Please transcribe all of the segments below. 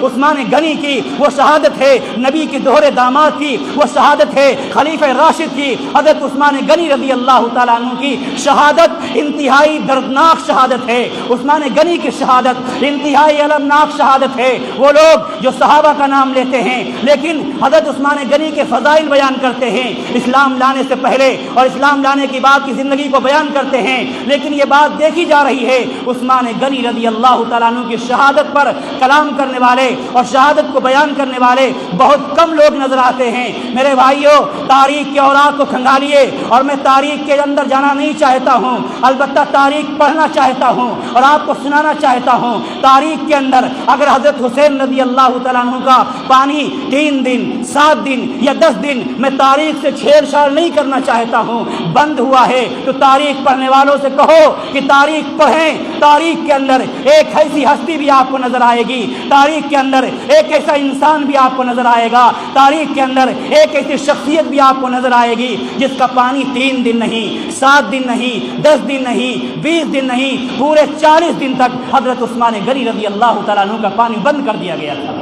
عثمان غنی کی وہ شہادت ہے، نبی کے دوہرے داماد کی وہ شہادت ہے، خلیفہ راشد کی حضرت عثمان غنی رضی اللہ تعالیٰ عنہ کی شہادت انتہائی دردناک شہادت ہے۔ عثمان غنی کی شہادت انتہائی المناک شہادت ہے۔ وہ لوگ جو صحابہ کا نام لیتے ہیں لیکن حضرت عثمان غنی کے فضائل بیان کرتے ہیں، اسلام لانے سے پہلے اور اسلام لانے کے بعد کی زندگی کو بیان کرتے ہیں، لیکن یہ بات دیکھی جا رہی ہے عثمان غنی رضی اللہ تعالیٰ عنہ کی شہادت پر کلام کرنے والے اور شہادت کو بیان کرنے والے بہت کم لوگ نظر آتے ہیں۔ میرے بھائیوں، تاریخ کے اوراق کو کھنگالیے، اور میں تاریخ کے اندر جانا نہیں چاہتا ہوں، البتہ تاریخ پڑھنا چاہتا ہوں اور آپ کو سنانا چاہتا ہوں۔ تاریخ کے اندر اگر حضرت حسین رضی اللہ تعالیٰ عنہ کا پانی 3 دن 7 دن یا 10 دن، میں تاریخ سے چھیڑ چھاڑ نہیں کرنا چاہتا ہوں، بند ہوا ہے تو تاریخ پڑھنے والوں سے کہو کہ تاریخ پڑھیں۔ تاریخ کے اندر ایک ایسی ہستی بھی آپ کو نظر آئے گی، تاریخ کے اندر ایک ایسا انسان بھی آپ کو نظر آئے گا، تاریخ کے اندر ایک ایسی شخصیت بھی آپ کو نظر آئے گی جس کا پانی 3 دن نہیں، 7 دن نہیں، 10 دن نہیں، 20 دن نہیں، پورے 40 دن تک حضرت عثمان غنی رضی اللہ تعالیٰ عنہ کا پانی بند کر دیا گیا تھا۔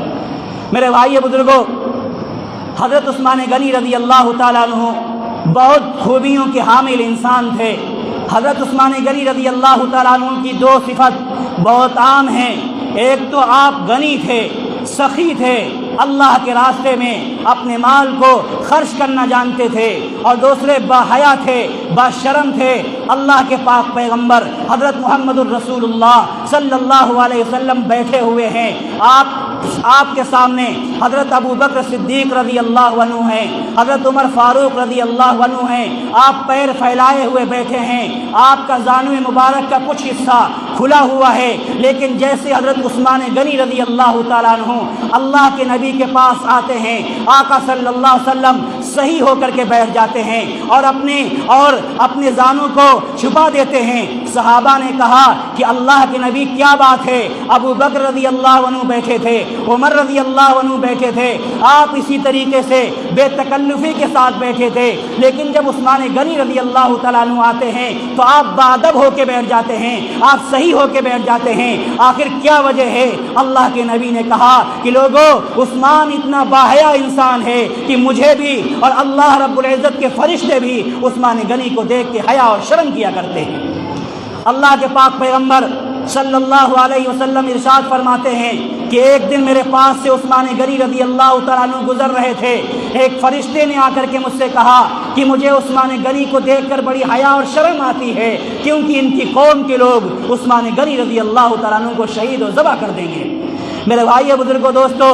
میرے بھائی بزرگوں، حضرت عثمان غنی رضی اللہ تعالیٰ عنہ بہت خوبیوں کے حامل انسان تھے۔ حضرت عثمان غنی رضی اللہ تعالیٰ عنہ کی 2 صفت بہت عام ہیں۔ ایک تو آپ غنی تھے، سخی تھے، اللہ کے راستے میں اپنے مال کو خرچ کرنا جانتے تھے، اور دوسرے باحیا تھے، باشرم تھے۔ اللہ کے پاک پیغمبر حضرت محمد الرسول اللہ صلی اللہ علیہ وسلم بیٹھے ہوئے ہیں، آپ کے سامنے حضرت ابو بکر صدیق رضی اللہ عنہ ہیں، حضرت عمر فاروق رضی اللہ عنہ ہیں، آپ پیر پھیلائے ہوئے بیٹھے ہیں، آپ کا زانو مبارک کا کچھ حصہ کھلا ہوا ہے، لیکن جیسے حضرت عثمان غنی رضی اللہ تعالیٰ عنہ اللہ کے نبی کے پاس آتے ہیں، آقا صلی اللہ علیہ وسلم صحیح ہو کر کے بیٹھ جاتے ہیں اور اپنے زانوں کو چھپا دیتے ہیں۔ صحابہ نے کہا کہ اللہ کے نبی کیا بات ہے، ابو بکر رضی اللہ عنہ بیٹھے تھے، عمر رضی اللہ عنہ بیٹھے تھے، آپ اسی طریقے سے بے تکلفی کے ساتھ بیٹھے تھے، لیکن جب عثمان غنی رضی اللہ تعالیٰ عنہ آتے ہیں تو آپ باادب ہو کے بیٹھ جاتے ہیں، آپ صحیح ہو کے بیٹھ جاتے ہیں۔ آخر کیا وجہ ہے؟ اللہ کے نبی نے کہا کہ لوگوں، عثمان اتنا باحیا انسان ہے کہ مجھے بھی اور اللہ رب العزت کے فرشتے بھی عثمان غنی کو دیکھ کے حیا اور شرم کیا کرتے ہیں۔ اللہ کے پاک پیغمبر صلی اللہ علیہ وسلم ارشاد فرماتے ہیں کہ ایک دن میرے پاس سے عثمان غنی رضی اللہ تعالیٰ عنہ گزر رہے تھے، ایک فرشتے نے آ کر کے مجھ سے کہا کہ مجھے عثمان غنی کو دیکھ کر بڑی حیا اور شرم آتی ہے، کیونکہ ان کی قوم کے لوگ عثمان غنی رضی اللہ تعالیٰ عنہ کو شہید و ذبح کر دیں گے۔ میرے بھائی بزرگوں، دوستو،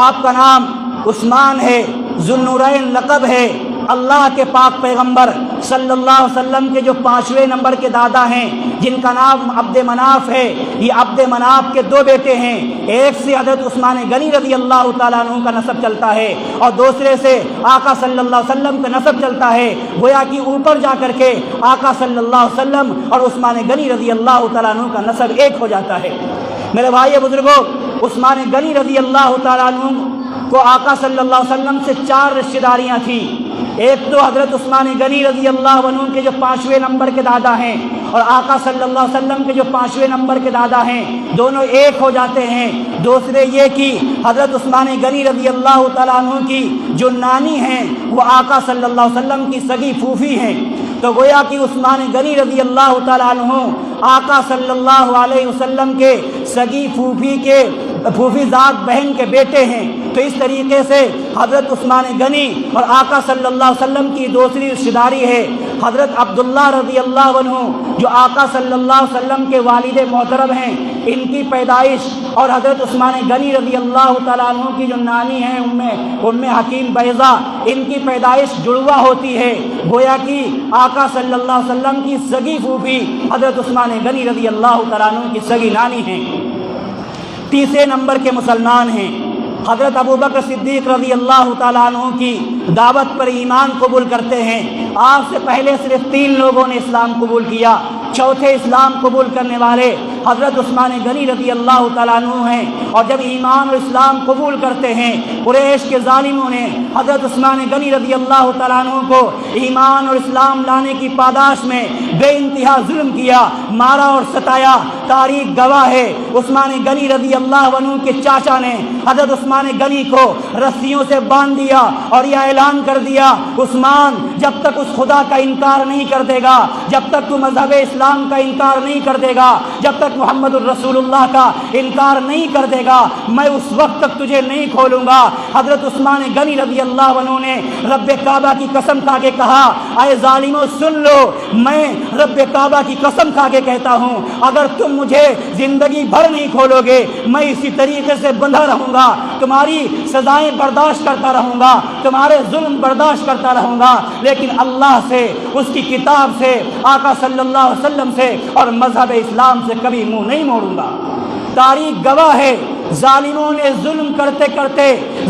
آپ کا نام عثمان ہے، ذو النورین لقب ہے۔ اللہ کے پاک پیغمبر صلی اللہ علیہ وسلم کے جو 5ویں نمبر کے دادا ہیں، جن کا نام عبد مناف ہے، یہ عبد مناف کے 2 بیٹے ہیں، ایک سے حضرت عثمان غنی رضی اللہ تعالیٰ عنہ کا نسب چلتا ہے اور دوسرے سے آقا صلی اللہ علیہ وسلم کا نسب چلتا ہے، گویا کہ اوپر جا کر کے آقا صلی اللہ علیہ وسلم اور عثمان غنی رضی اللہ تعالیٰ عنہ کا نسب ایک ہو جاتا ہے۔ میرے بھائی بزرگوں، عثمان غنی رضی اللہ تعالیٰ عنہ کو آقا صلی اللہ علیہ وسلم سے 4 رشتہ داریاں تھیں۔ ایک تو حضرت عثمان غنی رضی اللہ عنہ کے جو 5ویں نمبر کے دادا ہیں اور آقا صلی اللہ علیہ وسلم کے جو 5ویں نمبر کے دادا ہیں، دونوں ایک ہو جاتے ہیں۔ دوسرے یہ کہ حضرت عثمان غنی رضی اللہ تعالیٰ عنہ کی جو نانی ہیں وہ آقا صلی اللہ علیہ وسلم کی سگی پھوپھی ہیں، تو گویا کہ عثمان غنی رضی اللہ تعالیٰ عنہ آقا صلی اللہ علیہ وسلم کے سگی پھوپھی ذات بہن کے بیٹے ہیں۔ تو اس طریقے سے حضرت عثمان غنی اور آقا صلی اللہ علیہ وسلم کی دوسری رشتہ داری ہے حضرت عبداللہ رضی اللہ عنہ، جو آقا صلی اللہ علیہ وسلم کے والد محترم ہیں، ان کی پیدائش اور حضرت عثمان غنی رضی اللہ تعالیٰ عنہ کی جو نانی ہیں ام حکیم بیضہ، ان کی پیدائش جڑواں ہوتی ہے، گویا کہ آقا صلی اللہ علیہ وسلم کی سگی پھوپھی حضرت عثمان غنی رضی اللہ تعالیٰ عنہ کی سگی نانی ہیں۔ تیسرے نمبر کے مسلمان ہیں حضرت ابو بکر صدیق رضی اللہ تعالیٰ عنہ کی دعوت پر ایمان قبول کرتے ہیں۔ آپ سے پہلے صرف 3 لوگوں نے اسلام قبول کیا، چوتھے اسلام قبول کرنے والے حضرت عثمان غنی رضی اللہ تعالیٰ عنہ ہیں، اور جب ایمان اور اسلام قبول کرتے ہیں قریش کے ظالموں نے حضرت عثمان غنی رضی اللہ تعالیٰ عنہ کو ایمان اور اسلام لانے کی پاداش میں بے انتہا ظلم کیا، مارا اور ستایا۔ تاریخ گواہ ہے عثمان غنی رضی اللہ عنہ کے چاچا نے حضرت عثمان غنی کو رسیوں سے باندھ دیا اور یہ اعلان کر دیا، عثمان جب تک اس خدا کا انکار نہیں کر دے گا، جب تک تو مذہب اسلام کا انکار نہیں کر دے گا، جب تک محمد الرسول اللہ کا انکار نہیں کر دے گا، میں اس وقت تک تجھے نہیں کھولوں گا۔ حضرت عثمان غنی رضی اللہ عنہ نے رب کعبہ کی قسم کھا کے کہا، اے ظالموں سن لو، میں رب کعبہ کی قسم کھا کے کہتا ہوں اگر تم مجھے زندگی بھر نہیں کھولو گے میں اسی طریقے سے بندھا رہوں گا، تمہاری سزائیں برداشت کرتا رہوں گا، تمہارے ظلم برداشت کرتا رہوں گا، لیکن اللہ سے، اس کی کتاب سے، آقا صلی اللہ علیہ وسلم سے اور مذہب اسلام سے کبھی منہ نہیں موڑوں گا۔ تاریخ گواہ ہے ظالموں نے ظلم کرتے کرتے،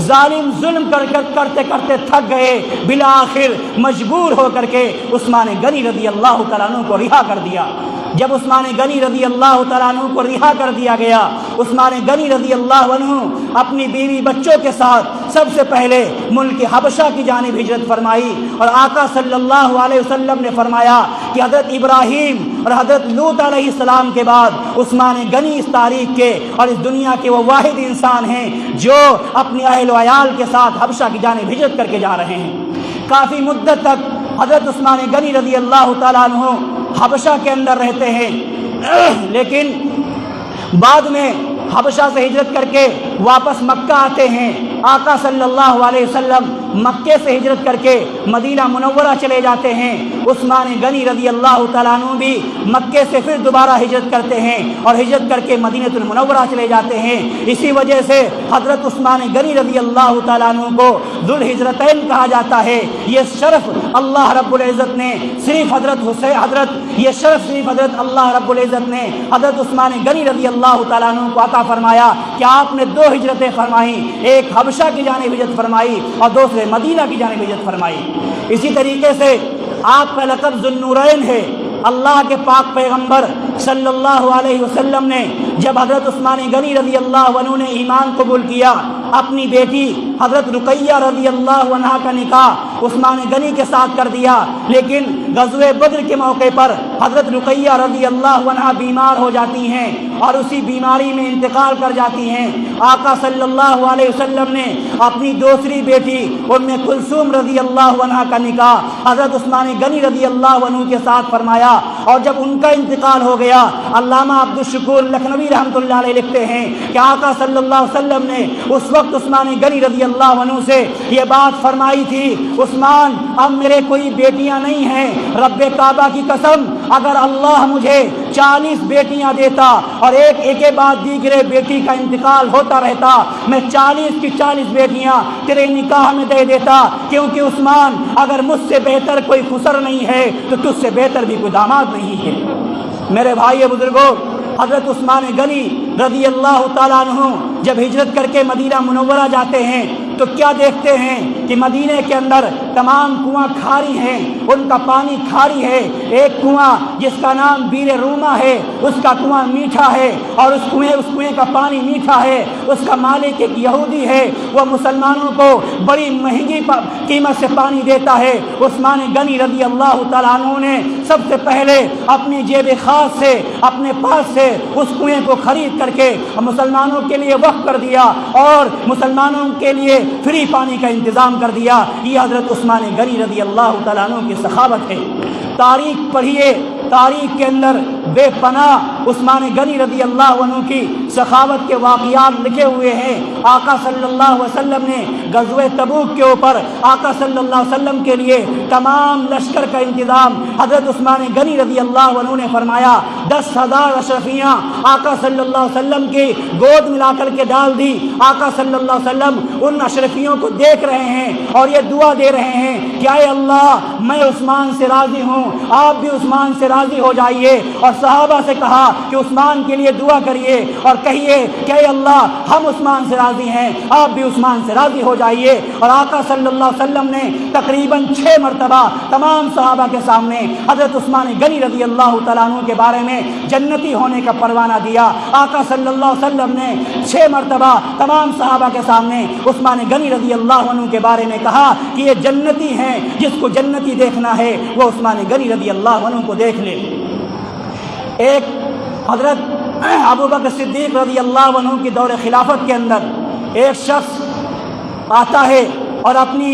ظالم ظلم کرتے کرتے تھک گئے، بالآخر مجبور ہو کر کے عثمان غنی رضی اللہ تعالیٰ عنہ کو رہا کر دیا۔ جب عثمان غنی رضی اللہ تعالیٰ عنہ کو رہا کر دیا گیا، عثمان غنی رضی اللہ عنہ اپنی بیوی بچوں کے ساتھ سب سے پہلے ملک حبشہ کی جانب ہجرت فرمائی، اور آقا صلی اللہ علیہ وسلم نے فرمایا کہ حضرت ابراہیم اور حضرت لوط علیہ السلام کے بعد عثمان غنی اس تاریخ کے اور اس دنیا کے وہ واحد انسان ہیں جو اپنے اہل و عیال کے ساتھ حبشہ کی جانب ہجرت کر کے جا رہے ہیں۔ کافی مدت تک حضرت عثمان غنی رضی اللہ تعالیٰ عنہ حبشہ کے اندر رہتے ہیں، لیکن بعد میں حبشہ سے ہجرت کر کے واپس مکہ آتے ہیں۔ آقا صلی اللہ علیہ وسلم مکے سے ہجرت کر کے مدینہ منورہ چلے جاتے ہیں۔ عثمان غنی رضی اللہ تعالیٰ عنہ بھی مکے سے پھر دوبارہ ہجرت کرتے ہیں اور ہجرت کر کے مدینہ المنورہ چلے جاتے ہیں۔ اسی وجہ سے حضرت عثمان غنی رضی اللہ تعالیٰ عنہ کو ذو الہجرتین کہا جاتا ہے۔ یہ شرف اللہ رب العزت نے صرف یہ شرف صرف حضرت اللہ رب العزت نے حضرت عثمان غنی رضی اللہ تعالیٰ عنہ کو عطا فرمایا کہ آپ نے دو ہجرتیں فرمائیں، ایک حبشہ کی جانب ہجرت فرمائی اور دوسرے مدینہ کی جانب ہجرت فرمائی۔ اسی طریقے سے آپ کا لقب ذو النورین ہے۔ اللہ کے پاک پیغمبر صلی اللہ علیہ وسلم نے جب حضرت عثمان غنی رضی اللہ عنہ نے ایمان قبول کیا، اپنی بیٹی حضرت رقیہ رضی اللہ عنہا کا نکاح عثمان غنی کے ساتھ کر دیا، لیکن غزوہ بدر کے موقع پر حضرت رقیہ رضی اللہ عنہا بیمار ہو جاتی ہیں اور اسی بیماری میں انتقال کر جاتی ہیں۔ آقا صلی اللہ علیہ وسلم نے اپنی دوسری بیٹی ام کلثوم رضی اللہ عنہا کا نکاح حضرت عثمان غنی رضی اللہ عنہ کے ساتھ فرمایا، اور جب ان کا انتقال ہو گیا، علامہ عبدالشکور لکھنوی رحمۃ اللہ علیہ لکھتے ہیں کہ آقا صلی اللہ علیہ وسلم نے اس وقت عثمان غنی رضی اللہ عنہ سے یہ بات فرمائی تھی، عثمان اب میرے کوئی بیٹیاں نہیں ہیں، رب کعبہ کی قسم اگر اللہ مجھے 40 بیٹیاں دیتا اور ایک کے بعد دیگرے بیٹی کا انتقال ہوتا رہتا، میں 40 کی 40 بیٹیاں تیرے نکاح میں دے دیتا، کیونکہ عثمان اگر مجھ سے بہتر کوئی خسر نہیں ہے تو تجھ سے بہتر بھی کوئی داماد نہیں ہے۔ میرے بھائی بزرگوں، حضرت عثمان غنی رضی اللہ تعالیٰ عنہ جب ہجرت کر کے مدینہ منورہ جاتے ہیں تو کیا دیکھتے ہیں کہ مدینہ کے اندر تمام کنواں کھاری ہیں، ان کا پانی کھاری ہے۔ ایک کنواں جس کا نام بیر روما ہے، اس کا کنواں میٹھا ہے اور اس کنویں کا پانی میٹھا ہے، اس کا مالک ایک یہودی ہے، وہ مسلمانوں کو بڑی مہنگی قیمت سے پانی دیتا ہے۔ عثمان غنی رضی اللہ تعالیٰ عنہ نے سب سے پہلے اپنی جیب خاص سے اپنے پاس سے اس کنویں کو خرید کر کے مسلمانوں کے لیے وقف کر دیا اور مسلمانوں کے لیے فری پانی کا انتظام کر دیا۔ یہ حضرت عثمان غنی رضی اللہ تعالیٰ عنہ کی سخاوت ہے۔ تاریخ پڑھیے، تاریخ کے اندر بے پناہ عثمان غنی رضی اللہ عنہ کی سخاوت کے واقعات لکھے ہوئے ہیں۔ آقا صلی اللہ علیہ وسلم نے غزوہ تبوک کے اوپر آقا صلی اللہ علیہ وسلم کے لیے تمام لشکر کا انتظام حضرت عثمان غنی رضی اللہ عنہ نے فرمایا۔ 10,000 اشرفیاں آقا صلی اللہ علیہ وسلم کی گود ملا کر کے ڈال دی۔ آقا صلی اللہ علیہ وسلم ان اشرفیوں کو دیکھ رہے ہیں اور یہ دعا دے رہے ہیں کہ اے اللہ میں عثمان سے راضی ہوں، آپ بھی عثمان سے راضی ہو جائیے۔ اور صحابہ سے کہا کہ عثمان کے لیے دعا کریے اور کہیے کہ اے اللہ ہم عثمان سے راضی ہیں، آپ بھی عثمان سے راضی ہو جائیے۔ اور آقا صلی اللہ علیہ وسلم نے تقریباً 6 مرتبہ تمام صحابہ کے سامنے حضرت عثمان غنی رضی اللہ تعالیٰ عنہ کے بارے میں جنتی ہونے کا پروانہ دیا۔ آقا صلی اللہ علیہ وسلم نے 6 مرتبہ تمام صحابہ کے سامنے عثمان غنی رضی اللہ عنہ کے بارے میں کہا کہ یہ جنتی ہیں، جس کو جنتی دیکھنا ہے وہ عثمان غنی رضی اللہ عنہ کو دیکھ لے۔ ایک حضرت ابوبکر صدیق رضی اللہ عنہ کی دور خلافت کے اندر ایک شخص آتا ہے اور اپنی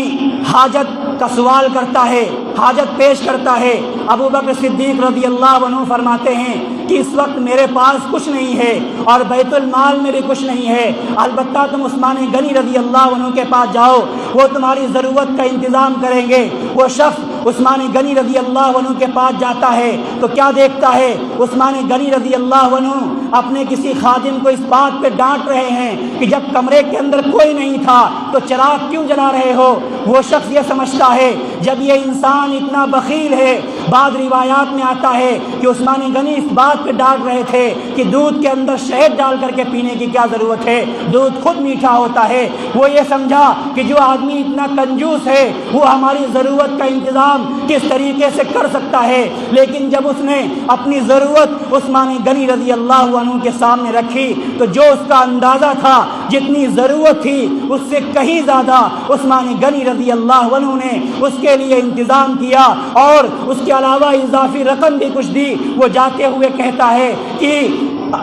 حاجت کا سوال کرتا ہے، حاجت پیش کرتا ہے۔ ابوبکر صدیق رضی اللہ عنہ فرماتے ہیں کہ اس وقت میرے پاس کچھ نہیں ہے اور بیت المال میں بھی کچھ نہیں ہے، البتہ تم عثمان غنی رضی اللہ عنہ کے پاس جاؤ، وہ تمہاری ضرورت کا انتظام کریں گے۔ وہ شخص عثمان غنی رضی اللہ عنہ کے پاس جاتا ہے تو کیا دیکھتا ہے؟ عثمان غنی رضی اللہ عنہ اپنے کسی خادم کو اس بات پہ ڈانٹ رہے ہیں کہ جب کمرے کے اندر کوئی نہیں تھا تو چراغ کیوں جلا رہے ہو؟ وہ شخص یہ سمجھتا ہے جب یہ انسان اتنا بخیل ہے، بعض روایات میں آتا ہے کہ عثمان غنی اس بات پہ ڈانٹ رہے تھے کہ دودھ کے اندر شہد ڈال کر کے پینے کی کیا ضرورت ہے، دودھ خود میٹھا ہوتا ہے۔ وہ یہ سمجھا کہ جو آدمی اتنا کنجوس ہے وہ ہماری ضرورت کا انتظام کس طریقے سے کر سکتا ہے، لیکن جب اس نے اپنی ضرورت عثمان غنی رضی اللہ عنہ کے سامنے رکھی تو جو اس کا اندازہ تھا جتنی ضرورت تھی اس سے کہیں زیادہ عثمان غنی رضی اللہ عنہ نے اس کے لیے انتظام کیا اور اس کے علاوہ اضافی رقم بھی کچھ دی۔ وہ جاتے ہوئے کہتا ہے کہ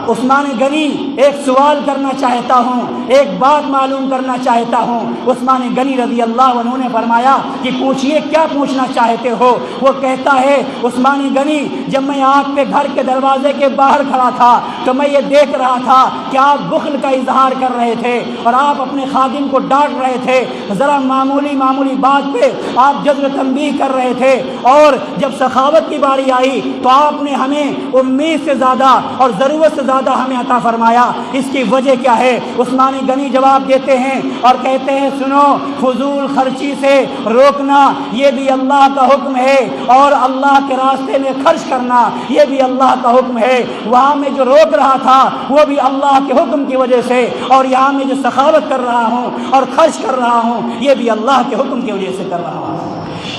عثمان غنی ایک سوال کرنا چاہتا ہوں، ایک بات معلوم کرنا چاہتا ہوں۔ عثمان غنی رضی اللہ عنہ نے فرمایا کہ پوچھئے، کیا پوچھنا چاہتے ہو؟ وہ کہتا ہے عثمان غنی جب میں آپ کے گھر کے دروازے کے باہر کھڑا تھا تو میں یہ دیکھ رہا تھا کہ آپ بخل کا اظہار کر رہے تھے اور آپ اپنے خادم کو ڈانٹ رہے تھے، ذرا معمولی بات پہ آپ جذب تنبیہ کر رہے تھے، اور جب سخاوت کی باری آئی تو آپ نے ہمیں امید سے زیادہ اور ضرورت سے زیادہ ہمیں عطا فرمایا۔ اس کی وجہ کیا ہے؟ عثمان غنی جواب دیتے ہیں اور کہتے ہیں سنو، فضول خرچی سے روکنا یہ بھی اللہ کا حکم ہے، اور اللہ کے راستے میں خرچ کرنا یہ بھی اللہ کا حکم ہے۔ وہاں میں جو روک رہا تھا وہ بھی اللہ کے حکم کی وجہ سے، اور یہاں میں جو سخاوت کر رہا ہوں اور خرچ کر رہا ہوں یہ بھی اللہ کے حکم کی وجہ سے کر رہا ہوں۔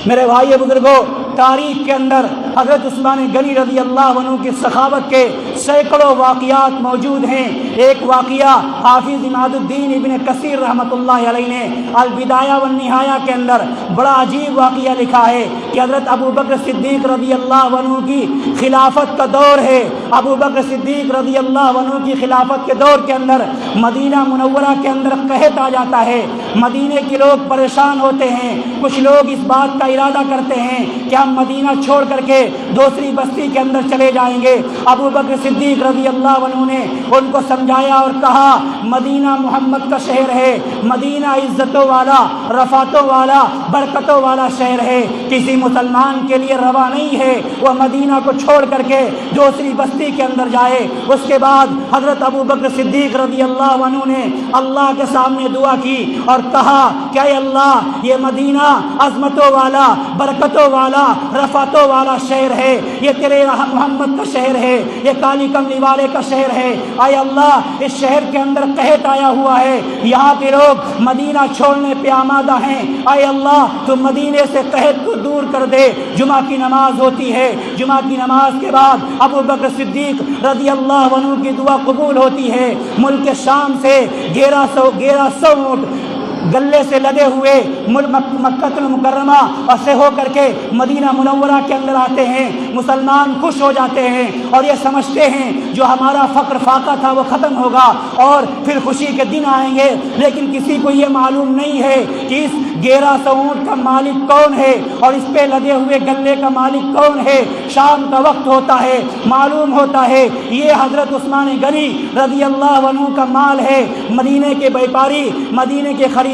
میرے بھائی بزرگوں، تاریخ کے اندر حضرت عثمان غنی رضی اللہ عنہ کی سخاوت کے سینکڑوں واقعات موجود ہیں۔ ایک واقعہ حافظ عماد الدین ابن کثیر رحمۃ اللہ علیہ نے البدایہ والنہایہ کے اندر بڑا عجیب واقعہ لکھا ہے کہ حضرت ابوبکر صدیق رضی اللہ عنہ کی خلافت کا دور ہے۔ ابوبکر صدیق رضی اللہ عنہ کی خلافت کے دور کے اندر مدینہ منورہ کے اندر قحط آ جاتا ہے، مدینے کے لوگ پریشان ہوتے ہیں۔ کچھ لوگ اس بات کا ارادہ کرتے ہیں کہ ہم مدینہ چھوڑ کر کے دوسری بستی کے اندر چلے جائیں گے۔ ابوبکر صدیق رضی اللہ عنہ نے ان کو سمجھایا اور کہا مدینہ محمد کا شہر ہے، مدینہ عزتوں والا، رفعتوں والا، برکتوں والا شہر ہے، کسی مسلمان کے لیے روا نہیں ہے وہ مدینہ کو چھوڑ کر کے دوسری بستی کے اندر جائے۔ اس کے بعد حضرت ابوبکر صدیق رضی اللہ عنہ نے اللہ کے سامنے دعا کی اور کہا کہ اے اللہ یہ مدینہ عظمتوں والا، برکتوں والا، رفعتوں والا شہر ہے، یہ تیرے محمد کا شہر ہے، یہ کالی کملی والے کا شہر ہے۔ اے اللہ اس شہر کے اندر قحط آیا ہوا ہے، یہاں کے لوگ مدینہ چھوڑنے پہ آمادہ ہیں، اے اللہ تو مدینے سے قحط کو دور کر دے۔ جمعہ کی نماز ہوتی ہے، جمعہ کی نماز کے بعد ابوبکر صدیق رضی اللہ عنہ کی دعا قبول ہوتی ہے۔ ملک شام سے 1100 اونٹ گلے سے لدے ہوئے مکہ المکرمہ اور سے ہو کر کے مدینہ منورہ کے اندر آتے ہیں۔ مسلمان خوش ہو جاتے ہیں اور یہ سمجھتے ہیں جو ہمارا فقر فاقہ تھا وہ ختم ہوگا اور پھر خوشی کے دن آئیں گے، لیکن کسی کو یہ معلوم نہیں ہے کہ اس 1100 اونٹ کا مالک کون ہے اور اس پہ لدے ہوئے گلے کا مالک کون ہے۔ شام کا وقت ہوتا ہے، معلوم ہوتا ہے یہ حضرت عثمان غنی رضی اللہ عنہ کا مال ہے۔ مدینے کے بیپاری، مدینے کے خریدار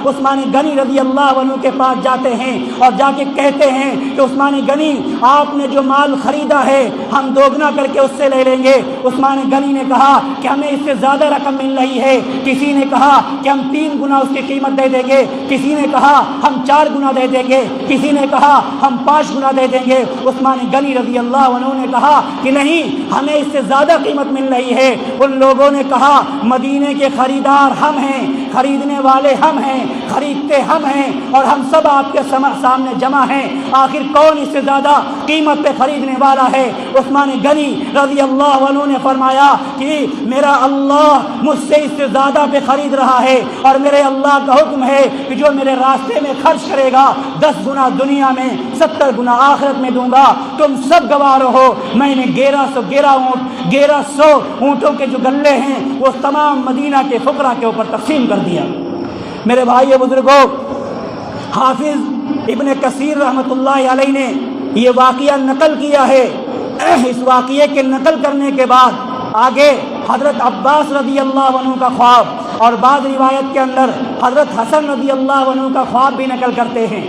عثمان غنی رضی اللہ عنہ کے پاس جاتے ہیں اور جا کے کہتے ہیں کہ عثمان غنی آپ نے جو مال خریدا ہے ہم دوگنا کر کے اس سے لے لیں گے۔ عثمان غنی نے کہا کہ ہمیں اس سے زیادہ رقم مل رہی ہے، کسی نے کہا کہ ہم 3 گنا اس کی قیمت دے دیں گے، کسی نے کہا ہم 4 گنا دے دیں گے، کسی نے کہا ہم 5 گنا دے دیں گے۔ عثمان غنی رضی اللہ عنہ نے کہا کہ نہیں، ہمیں اس سے زیادہ قیمت مل رہی ہے۔ ان لوگوں نے کہا مدینے کے خریدار ہم ہیں، خریدنے والے ہم ہیں، خریدتے ہم ہیں، اور ہم سب آپ کے سامنے جمع ہیں، آخر کون اس سے زیادہ قیمت پہ خریدنے والا ہے؟ عثمان غنی رضی اللہ عنہ نے فرمایا کہ میرا اللہ مجھ سے اس سے زیادہ پہ خرید رہا ہے، اور میرے اللہ کا حکم ہے کہ جو میرے راستے میں خرچ کرے گا 10 گنا دنیا میں 70 گنا آخرت میں دوں گا۔ تم سب گواہ رہو، میں نے 1100 اونٹوں کے جو گلے ہیں وہ تمام مدینہ کے فقراء کے اوپر تقسیم کر دیا۔ میرے بھائی بزرگوں، حافظ ابن کثیر رحمۃ اللہ علیہ نے یہ واقعہ نقل کیا ہے۔ اس واقعے کے نقل کرنے کے بعد آگے حضرت عباس رضی اللہ عنہ کا خواب، اور بعض روایت کے اندر حضرت حسن رضی اللہ عنہ کا خواب بھی نقل کرتے ہیں۔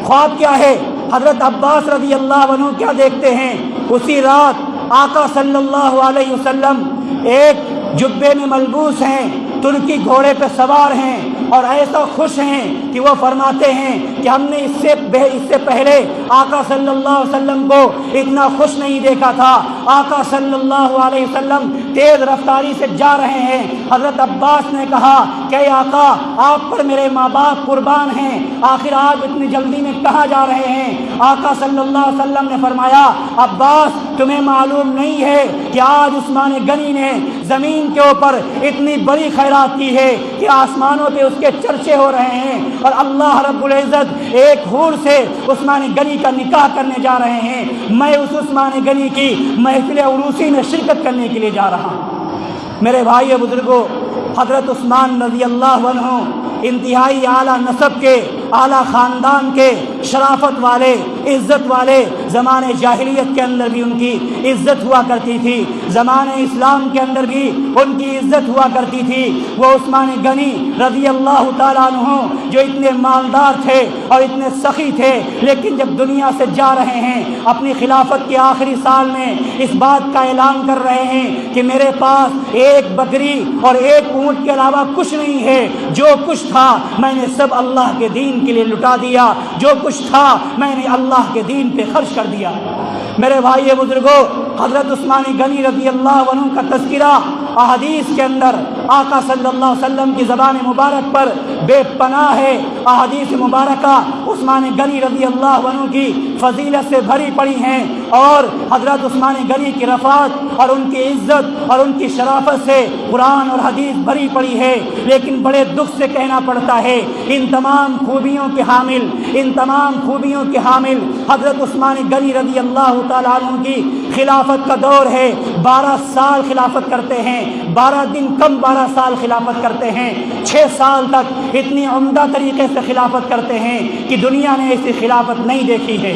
خواب کیا ہے؟ حضرت عباس رضی اللہ عنہ کیا دیکھتے ہیں؟ اسی رات آقا صلی اللہ علیہ وسلم ایک جبے میں ملبوس ہیں، ترکی گھوڑے پہ سوار ہیں، اور ایسا خوش ہیں کہ وہ فرماتے ہیں کہ ہم نے اس سے پہلے آقا صلی اللہ علیہ وسلم کو اتنا خوش نہیں دیکھا تھا۔ آقا صلی اللہ علیہ وسلم تیز رفتاری سے جا رہے ہیں۔ حضرت عباس نے کہا کہ آقا، آپ پر میرے ماں باپ قربان ہیں، آخر آپ اتنی جلدی میں کہاں جا رہے ہیں؟ آقا صلی اللہ علیہ وسلم نے فرمایا، عباس تمہیں معلوم نہیں ہے کہ آج عثمان غنی نے زمین کے اوپر اتنی بڑی خیرات کی ہے کہ آسمانوں پہ اس کے چرچے ہو رہے ہیں، اور اللہ رب العزت ایک حور سے عثمان غنی کا نکاح کرنے جا رہے ہیں۔ میں اس عثمان غنی کی محفل عروسی میں شرکت کرنے کے لیے جا رہا ہوں۔ میرے بھائی بزرگوں، حضرت عثمان رضی اللہ عنہ انتہائی اعلیٰ نسب کے، اعلیٰ خاندان کے، شرافت والے، عزت والے، زمانے جاہلیت کے اندر بھی ان کی عزت ہوا کرتی تھی، زمانے اسلام کے اندر بھی ان کی عزت ہوا کرتی تھی۔ وہ عثمان غنی رضی اللہ تعالیٰ عنہ جو اتنے مالدار تھے اور اتنے سخی تھے، لیکن جب دنیا سے جا رہے ہیں، اپنی خلافت کے آخری سال میں اس بات کا اعلان کر رہے ہیں کہ میرے پاس ایک بکری اور ایک اونٹ کے علاوہ کچھ نہیں ہے، جو کچھ تھا میں نے سب اللہ کے دین کے لیے لٹا دیا، جو کچھ تھا میں نے اللہ کے دین پہ خرچ کر دیا۔ میرے بھائی بزرگوں، حضرت عثمان غنی رضی اللہ عنہ کا تذکرہ احادیث کے اندر آقا صلی اللہ علیہ وسلم کی زبان مبارک پر بے پناہ ہے۔ احادیث مبارکہ عثمان غنی رضی اللہ عنہ کی فضیلت سے بھری پڑی ہیں، اور حضرت عثمان غنی کی رفعت اور ان کی عزت اور ان کی شرافت سے قرآن اور حدیث بھری پڑی ہے۔ لیکن بڑے دکھ سے کہنا پڑتا ہے، ان تمام خوبیوں کے حامل حضرت عثمان غنی رضی اللہ تعالیٰ عنہ کی خلافت کا دور ہے۔ 12 سال خلافت کرتے ہیں، 12 دن کم 12 سال خلافت کرتے ہیں، 6 سال تک اتنی عمدہ طریقے سے خلافت کرتے ہیں کہ دنیا نے ایسی خلافت نہیں دیکھی ہے۔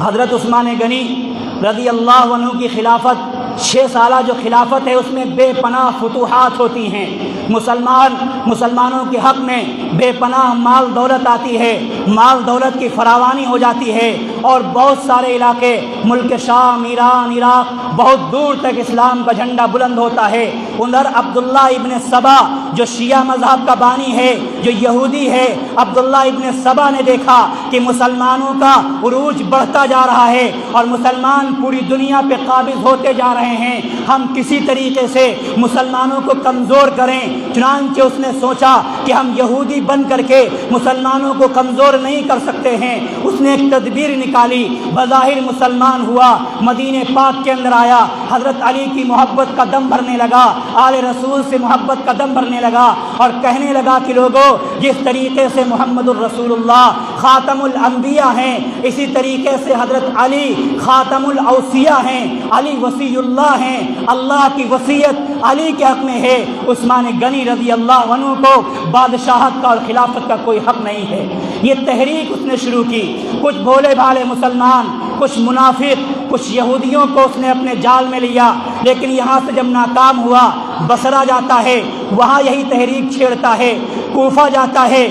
حضرت عثمان غنی رضی اللہ عنہ کی خلافت 6 سالہ جو خلافت ہے، اس میں بے پناہ فتوحات ہوتی ہیں۔ مسلمانوں کے حق میں بے پناہ مال دولت آتی ہے، مال دولت کی فراوانی ہو جاتی ہے، اور بہت سارے علاقے، ملک شام، ایران، عراق، بہت دور تک اسلام کا جھنڈا بلند ہوتا ہے۔ ادھر عبداللہ ابن سبا جو شیعہ مذہب کا بانی ہے، جو یہودی ہے، عبداللہ ابن سبا نے دیکھا کہ مسلمانوں کا عروج بڑھتا جا رہا ہے اور مسلمان پوری دنیا پہ قابض ہوتے جا رہے ہیں، ہم کسی طریقے سے مسلمانوں کو کمزور کریں۔ چنانچہ اس نے سوچا کہ ہم یہودی بن کر کے مسلمانوں کو کمزور نہیں کر سکتے ہیں۔ اس نے ایک تدبیر نکالی، بظاہر مسلمان ہوا، مدینہ پاک کے اندر آیا، حضرت علی کی محبت کا دم بھرنے لگا، آل رسول سے محبت کا دم بھرنے لگا، اور کہنے لگا کہ لوگوں، جس طریقے سے محمد الرسول اللہ خاتم الانبیاء ہیں، اسی طریقے سے حضرت علی خاتم الاوصیاء ہیں، علی وصی اللہ ہیں، اللہ کی وصیت علی کے حق میں ہے۔ عثمان غنی رضی اللہ عنہ کو بادشاہت کا اور خلافت کا کوئی حق نہیں ہے۔ یہ تحریک اس نے شروع کی، کچھ بھولے بھالے مسلمان، کچھ منافق، کچھ یہودیوں کو اس نے اپنے جال میں لیا، لیکن یہاں سے جب ناکام ہوا بصرہ جاتا ہے، وہاں یہی تحریک چھیڑتا ہے، کوفہ جاتا ہے،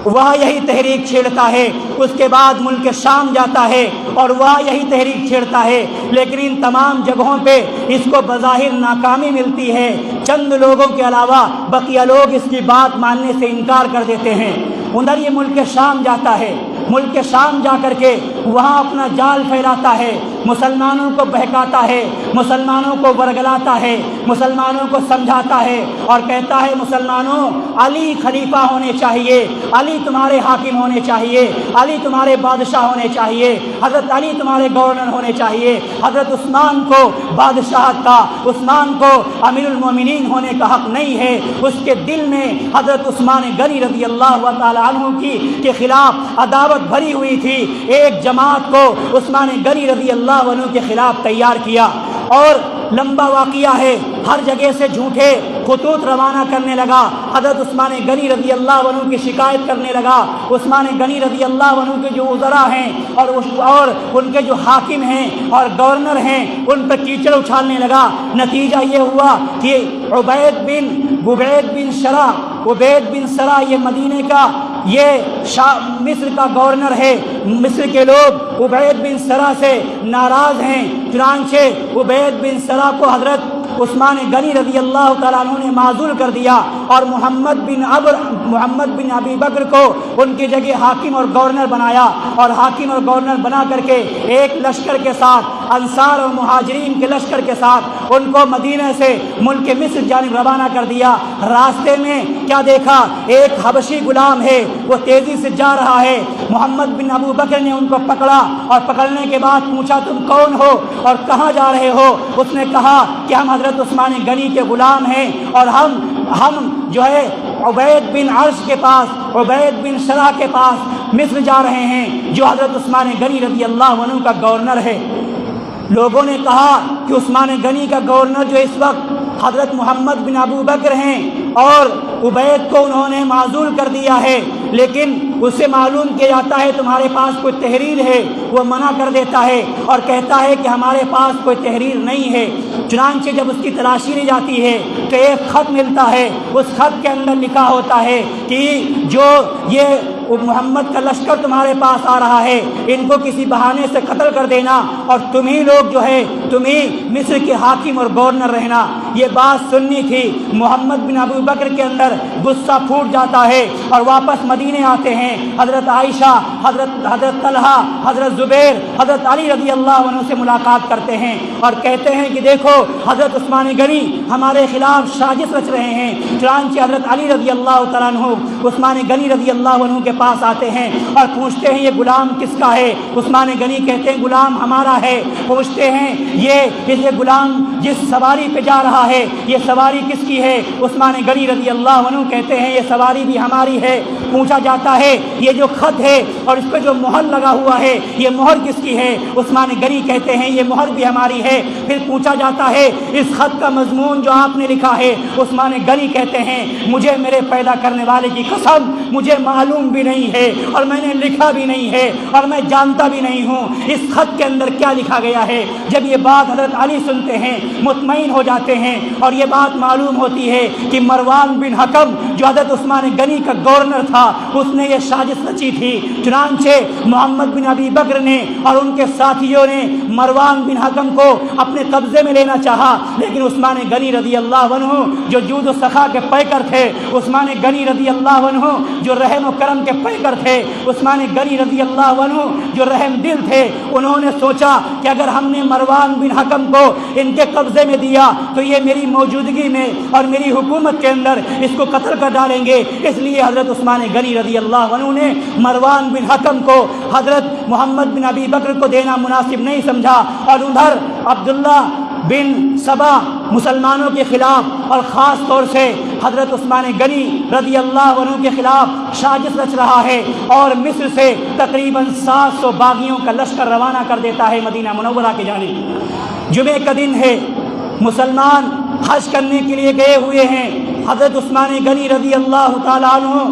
وہاں یہی تحریک چھیڑتا ہے، اس کے بعد ملک شام جاتا ہے اور وہاں یہی تحریک چھیڑتا ہے، لیکن ان تمام جگہوں پہ اس کو بظاہر ناکامی ملتی ہے۔ چند لوگوں کے علاوہ بقیہ لوگ اس کی بات ماننے سے انکار کر دیتے ہیں۔ ادھر یہ ملک شام جاتا ہے، ملک شام جا کر کے وہاں اپنا جال پھیلاتا ہے، مسلمانوں کو بہکاتا ہے، مسلمانوں کو ورگلاتا ہے، مسلمانوں کو سمجھاتا ہے اور کہتا ہے مسلمانوں علی خلیفہ ہونے چاہیے، علی تمہارے حاکم ہونے چاہیے، علی تمہارے بادشاہ ہونے چاہیے، حضرت علی تمہارے گورنر ہونے چاہیے، حضرت عثمان کو بادشاہت کا، عثمان کو امیر المومنین ہونے کا حق نہیں ہے۔ اس کے دل میں حضرت عثمان غنی رضی اللہ تعالی عنہ کے خلاف عداوت بھری ہوئی تھی۔ ایک جماعت کو عثمان غنی رضی اللہ عنہ کے خلاف تیار کیا اور لمبا واقعہ ہے، ہر جگہ سے جھوٹے خطوط روانہ کرنے لگا، حضرت عثمان غنی رضی اللہ عنہ کی شکایت کرنے لگا، عثمان غنی رضی اللہ عنہ کے جو وزراء ہیں اور ان کے جو حاکم ہیں اور گورنر ہیں ان پر کیچڑ اچھالنے لگا۔ نتیجہ یہ ہوا کہ عبید بن سرا یہ مدینے کا، یہ مصر کا گورنر ہے، مصر کے لوگ عبید بن سرا سے ناراض ہیں، چنانچہ عبید بن سرا کو حضرت عثمان غنی رضی اللہ تعالیٰ عنہ نے معزول کر دیا اور محمد بن ابی بکر کو ان کی جگہ حاکم اور گورنر بنایا، اور حاکم اور گورنر بنا کر کے ایک لشکر کے ساتھ، انصار اور مہاجرین کے لشکر کے ساتھ ان کو مدینہ سے ملک مصر جانب روانہ کر دیا۔ راستے میں کیا دیکھا؟ ایک حبشی غلام ہے، وہ تیزی سے جا رہا ہے۔ محمد بن ابو بکر نے ان کو پکڑا اور پکڑنے کے بعد پوچھا تم کون ہو اور کہاں جا رہے ہو؟ اس نے کہا کہ ہم حضرت عثمان غنی کے غلام ہیں اور ہم جو ہے عبید بن عرش کے پاس، عبید بن سرا کے پاس مصر جا رہے ہیں جو حضرت عثمان غنی رضی اللہ عنہ کا گورنر ہے۔ لوگوں نے کہا کہ عثمان غنی کا گورنر جو اس وقت حضرت محمد بن ابو بکر ہیں اور عبید کو انہوں نے معزول کر دیا ہے، لیکن اس سے معلوم کیا جاتا ہے تمہارے پاس کوئی تحریر ہے؟ وہ منع کر دیتا ہے اور کہتا ہے کہ ہمارے پاس کوئی تحریر نہیں ہے۔ چنانچہ جب اس کی تلاشی لی جاتی ہے تو ایک خط ملتا ہے، اس خط کے اندر لکھا ہوتا ہے کہ جو یہ محمد کا لشکر تمہارے پاس آ رہا ہے، ان کو کسی بہانے سے قتل کر دینا اور تمہیں لوگ جو ہے تمہیں مصر کے حاکم اور گورنر رہنا۔ یہ بات سننی تھی۔ محمد بن ابو بکر کے اندر غصہ پھوٹ جاتا ہے اور واپس مدینے آتے ہیں۔ حضرت عائشہ، حضرت طلحہ، حضرت زبیر، حضرت علی رضی اللہ عنہ سے ملاقات کرتے ہیں اور کہتے ہیں کہ دیکھو حضرت عثمان غنی ہمارے خلاف سازش رچ رہے ہیں۔ چنانچہ حضرت علی رضی اللہ تعالیٰ عنہ عثمان غنی رضی اللہ عنہ کے پاس آتے ہیں اور پوچھتے ہیں یہ غلام کس کا ہے؟ عثمان غنی کہتے ہیں غلام ہمارا ہے۔ پوچھتے ہیں یہ غلام جس سواری پہ جا رہا ہے یہ سواری کس کی ہے؟ عثمان غنی رضی اللہ عنہ کہتے ہیں یہ سواری بھی ہماری ہے۔ پوچھا جاتا ہے یہ جو خط ہے اور اس پہ جو مہر لگا ہوا ہے یہ مہر کس کی ہے؟ عثمان غنی کہتے ہیں یہ مہر بھی ہماری ہے۔ پھر پوچھا جاتا ہے اس خط کا مضمون جو آپ نے لکھا ہے؟ عثمان غنی کہتے ہیں مجھے میرے پیدا کرنے والے کی قسم مجھے معلوم بھی نہیں ہے اور میں نے لکھا بھی نہیں ہے اور میں جانتا بھی نہیں ہوں اس خط کے اندر کیا لکھا گیا ہے۔ جب یہ بات حضرت علی سنتے ہیں مطمئن ہو جاتے ہیں اور یہ بات معلوم ہوتی ہے کہ مروان بن حکم جو حضرت عثمان غنی کا گورنر تھا اس نے یہ سازش رچی تھی۔ چنانچہ محمد بن ابی بکر نے اور ان کے ساتھیوں نے مروان بن حکم کو اپنے قبضے میں لینا چاہا، لیکن عثمان غنی رضی اللہ عنہ جو جود و سخا کے پیکر تھے، عثمان غنی رضی اللہ عنہ جو رحم و کرم کے پیکر تھے، عثمان غنی رضی اللہ عنہ جو رحم دل تھے، انہوں نے سوچا کہ اگر ہم نے مروان بن حکم کو ان کے قبضے میں دیا تو یہ میری موجودگی میں اور میری حکومت کے اندر اس کو قتل کر ڈالیں گے۔ اس لیے حضرت عثمان غنی رضی اللہ عنہ نے مروان بن حکم کو حضرت محمد بن ابی بکر کو دینا مناسب نہیں سمجھا، اور ادھر عبداللہ بن سبا مسلمانوں کے خلاف اور خاص طور سے حضرت عثمان غنی رضی اللہ عنہ کے خلاف سازش رچ رہا ہے اور مصر سے تقریباً 700 باغیوں کا لشکر روانہ کر دیتا ہے مدینہ منورہ کی جانب۔ جمعے کا دن ہے، مسلمان حج کرنے کے لیے گئے ہوئے ہیں۔ حضرت عثمان غنی رضی اللہ تعالیٰ عنہ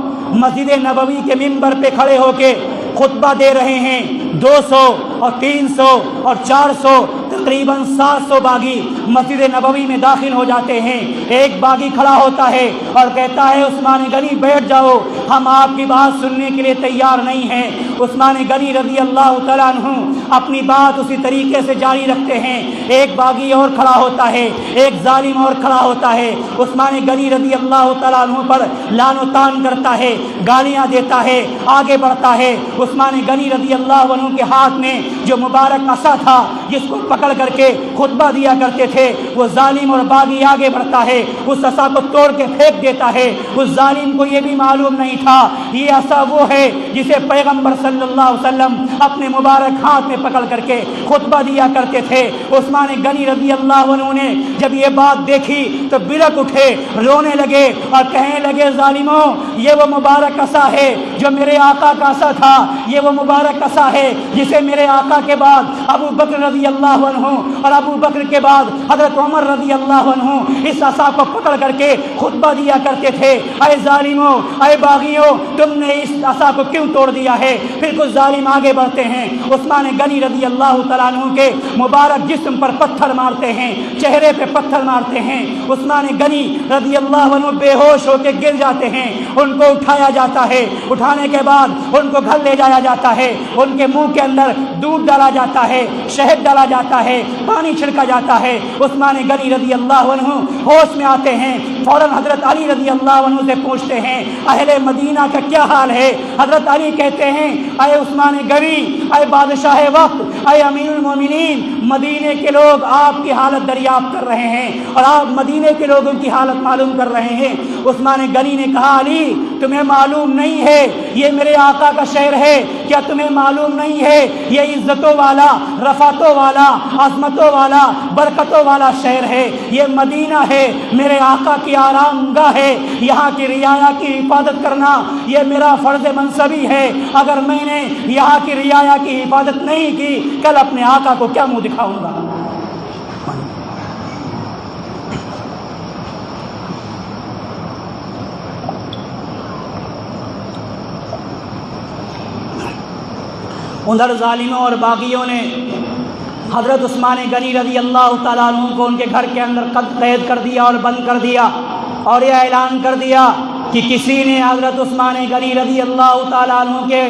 مسجد نبوی کے ممبر پہ کھڑے ہو کے خطبہ دے رہے ہیں۔ 200 اور 300 اور 400 تقریباً 700 باغی مسجد نبوی میں داخل ہو جاتے ہیں، ایک باغی کھڑا ہوتا ہے اور کہتا ہے عثمان غنی بیٹھ جاؤ، ہم آپ کی بات سننے کے لیے تیار نہیں ہیں۔ عثمان غنی رضی اللہ تعالیٰ عنہ اپنی بات اسی طریقے سے جاری رکھتے ہیں۔ ایک باغی اور کھڑا ہوتا ہے، ایک ظالم اور کھڑا ہوتا ہے، عثمان غنی رضی اللہ تعالیٰ عنہ پر لعن و طعن کرتا ہے، گالیاں دیتا ہے، آگے بڑھتا ہے۔ عثمان غنی رضی اللہ عنہ کے ہاتھ میں جو مبارک عصا تھا جس کو پکڑ کر کے خطبہ دیا کرتے تھے، وہ ظالم اور باغی آگے بڑھتا ہے، اس عصا کو توڑ کے پھینک دیتا ہے۔ اس ظالم کو یہ بھی معلوم نہیں تھا یہ عصا وہ ہے جسے پیغمبر صلی اللہ علیہ وسلم اپنے مبارک ہاتھ میں پکڑ کر کے خطبہ دیا کرتے تھے۔ عثمان غنی رضی اللہ عنہ نے جب یہ بات دیکھی تو برک اٹھے، رونے لگے اور کہنے لگے ظالموں، یہ وہ مبارک عصا ہے جو میرے آقا کا عصا تھا، یہ وہ مبارک عصا ہے جسے میرے آقا کے بعد ابو بکر رضی اللہ عنہ اور ابو بکر کے بعد حضرت عمر رضی اللہ عنہ اس عصا کو پکڑ کر کے خطبہ دیا کرتے تھے۔ اے ظالموں، اے باغیوں، تم نے اس عصا کو کیوں توڑ دیا ہے؟ پھر کچھ ظالم آگے بڑھتے ہیں، عثمان غنی رضی اللہ تعالیٰ عنہ کے مبارک جسم پر پتھر مارتے ہیں، چہرے پہ پتھر مارتے ہیں۔ عثمان غنی رضی اللہ عنہ بے ہوش ہو کے گر جاتے ہیں، ان کو اٹھایا جاتا ہے، اٹھانے کے بعد ان کو گھر لے جایا جاتا ہے، ان کے منہ کے اندر دودھ ڈالا جاتا ہے، شہد ڈالا جاتا ہے، پانی چھڑکا جاتا ہے۔ عثمان غنی رضی اللہ عنہ ہوش میں آتے ہیں، فوراً حضرت علی رضی اللہ عنہ سے پوچھتے ہیں اہل مدینہ کا کیا حال ہے؟ حضرت علی کہتے ہیں اے عثمان غنی، اے بادشاہ وقت، اے امیر المومنین، مدینے کے لوگ آپ کی حالت دریافت کر رہے ہیں اور آپ مدینے کے لوگوں کی حالت معلوم کر رہے ہیں۔ عثمان غنی نے کہا علی تمہیں معلوم نہیں ہے یہ میرے آقا کا شہر ہے؟ کیا تمہیں معلوم نہیں ہے یہ عزتوں والا، رفعتوں والا، عظمتوں والا، برکتوں والا شہر ہے؟ یہ مدینہ ہے، میرے آقا کی آرام گاہ ہے، یہاں کی رعایا کی حفاظت کرنا یہ میرا فرض منصبی ہے۔ اگر میں نے یہاں کی رعایا کی حفاظت نہیں کی کل اپنے آقا کو کیا منہ دکھاؤں گا؟ ادھر ظالموں اور باغیوں نے حضرت عثمان غنی رضی اللہ تعالیٰ عنہ کو ان کے گھر کے اندر قید کر دیا اور بند کر دیا اور یہ اعلان کر دیا کہ کسی نے حضرت عثمان غنی رضی اللہ تعالیٰ عنہ کے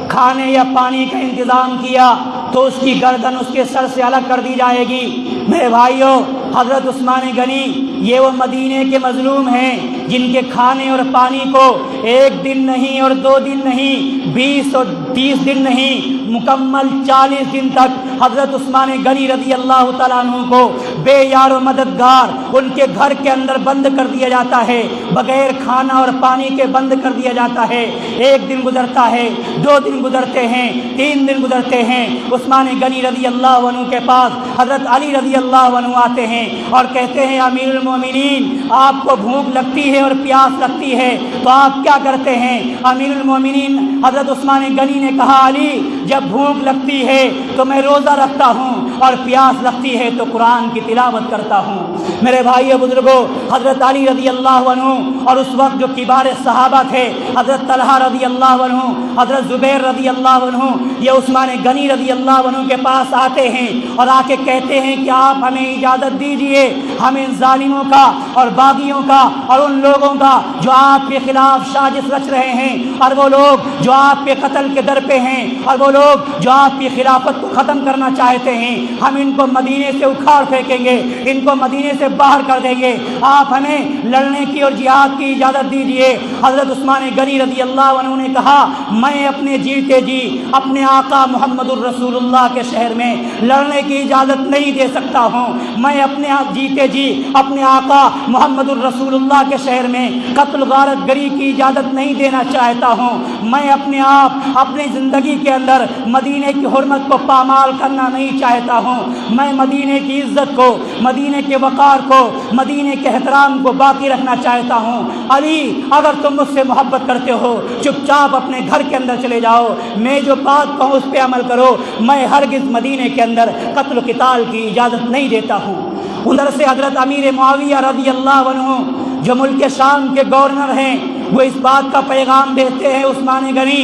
کھانے یا پانی کا انتظام کیا تو اس کی گردن اس کے سر سے الگ کر دی جائے گی۔ میرے بھائیوں، حضرت عثمان غنی یہ وہ مدینے کے مظلوم ہیں جن کے کھانے اور پانی کو ایک دن نہیں اور 2 دن نہیں، 20 اور 30 دن نہیں، مکمل 40 دن تک حضرت عثمان غنی رضی اللہ تعالیٰ عنہ کو بے یار و مددگار ان کے گھر کے اندر بند کر دیا جاتا ہے، بغیر کھانا اور پانی کے بند کر دیا جاتا ہے۔ 1 دن گزرتا ہے، 2 دن گزرتے ہیں، 3 دن گزرتے ہیں، عثمان غنی رضی اللہ عنہ کے پاس حضرت علی رضی اللہ عنہ آتے ہیں اور کہتے ہیں امیر المومنین آپ کو بھوک لگتی ہے اور پیاس لگتی ہے تو آپ کیا کرتے ہیں؟ امیر المومنین حضرت عثمان غنی نے کہا علی جب بھوک لگتی ہے تو میں روزہ رکھتا ہوں اور پیاس لگتی ہے تو قرآن کی تلاوت کرتا ہوں۔ میرے بھائی بزرگوں، حضرت علی رضی اللہ عنہ اور اس وقت جو کبار صحابہ تھے حضرت طلحہ رضی اللہ عنہ، حضرت زبیر رضی اللہ عنہ، یہ عثمان غنی رضی اللہ عنہ کے پاس آتے ہیں اور آ کے کہتے ہیں کہ آپ ہمیں اجازت دیجئے، ہمیں ظالموں کا اور باغیوں کا اور ان لوگوں کا جو آپ کے خلاف سازش رچ رہے ہیں اور وہ لوگ جو آپ کے قتل کے در پہ ہیں اور وہ لوگ جو آپ کی خلافت کو ختم کرنا چاہتے ہیں، ہم ان کو مدینے سے اکھاڑ پھینکیں گے، ان کو مدینے سے باہر کر دیں گے، آپ ہمیں لڑنے کی اور جہاد کی اجازت دیجئے۔ حضرت عثمان غنی رضی اللہ عنہ نے کہا میں اپنے جیتے جی اپنے آقا محمد الرسول اللہ کے شہر میں لڑنے کی اجازت نہیں دے سکتا ہوں، میں اپنے جیتے جی اپنے آقا محمد الرسول اللہ کے شہر میں قتل غارت گری کی اجازت نہیں دینا چاہتا ہوں، میں اپنے آپ اپنی زندگی کے اندر مدینے کی حرمت کو پامال کرنا نہیں چاہتا ہوں، میں مدینے کی عزت کو، مدینے کے وقار کو، مدینے کے احترام کو باقی رکھنا چاہتا ہوں۔ علی اگر تم مجھ سے محبت کرتے ہو چپ چاپ اپنے گھر کے اندر چلے جاؤ، میں جو بات کہوں اس پہ عمل کرو، میں ہرگز مدینے کے اندر قتل و قتال کی اجازت نہیں دیتا ہوں۔ ادھر سے حضرت امیر معاویہ رضی اللہ عنہ جو ملک شام کے گورنر ہیں وہ اس بات کا پیغام دیتے ہیں عثمان غنی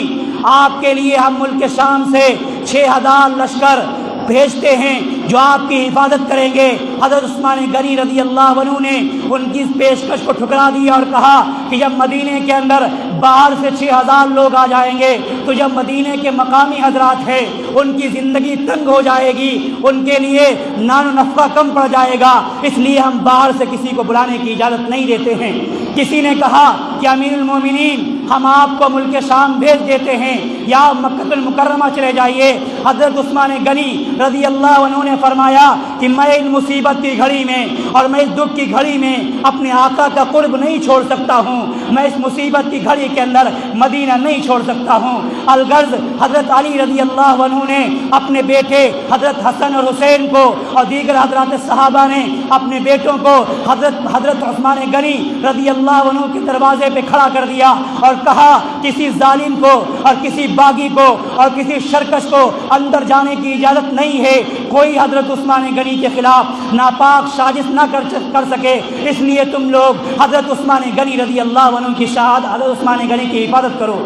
آپ کے لیے ہم ملک شام سے 6000 لشکر بھیجتے ہیں جو آپ کی حفاظت کریں گے۔ حضرت عثمان غنی رضی اللہ عنہ نے ان کی اس پیشکش کو ٹھکرا دیا اور کہا کہ جب مدینے کے اندر باہر سے 6000 لوگ آ جائیں گے تو جب مدینے کے مقامی حضرات ہیں ان کی زندگی تنگ ہو جائے گی، ان کے لیے نان و نفقہ کم پڑ جائے گا، اس لیے ہم باہر سے کسی کو بلانے کی اجازت نہیں دیتے ہیں۔ کسی نے کہا کہ امیر المومنین ہم آپ کو ملک شام بھیج دیتے ہیں یا مکہ المکرمہ چلے جائیے۔ حضرت عثمان غنی رضی اللہ عنہ نے فرمایا کہ میں اس مصیبت کی گھڑی میں اور میں اس دکھ کی گھڑی میں اپنے آقا کا قرب نہیں چھوڑ سکتا ہوں، میں اس مصیبت کی گھڑی کے اندر مدینہ نہیں چھوڑ سکتا ہوں۔ الغرض حضرت علی رضی اللہ عنہ نے اپنے بیٹے حضرت حسن اور حسین کو اور دیگر حضرات صحابہ نے اپنے بیٹوں کو حضرت عثمان غنی رضی اللہ عنہ کے دروازے پہ کھڑا کر دیا اور کہا کسی ظالم کو اور کسی باغی کو اور کسی شرکش کو اندر جانے کی اجازت نہیں ہے، کوئی حضرت عثمان غنی کے خلاف ناپاک سازش نہ کر سکے، اس لیے تم لوگ حضرت عثمان غنی رضی اللہ عنہ کی شہادت، حضرت عثمان غنی کی حفاظت کرو۔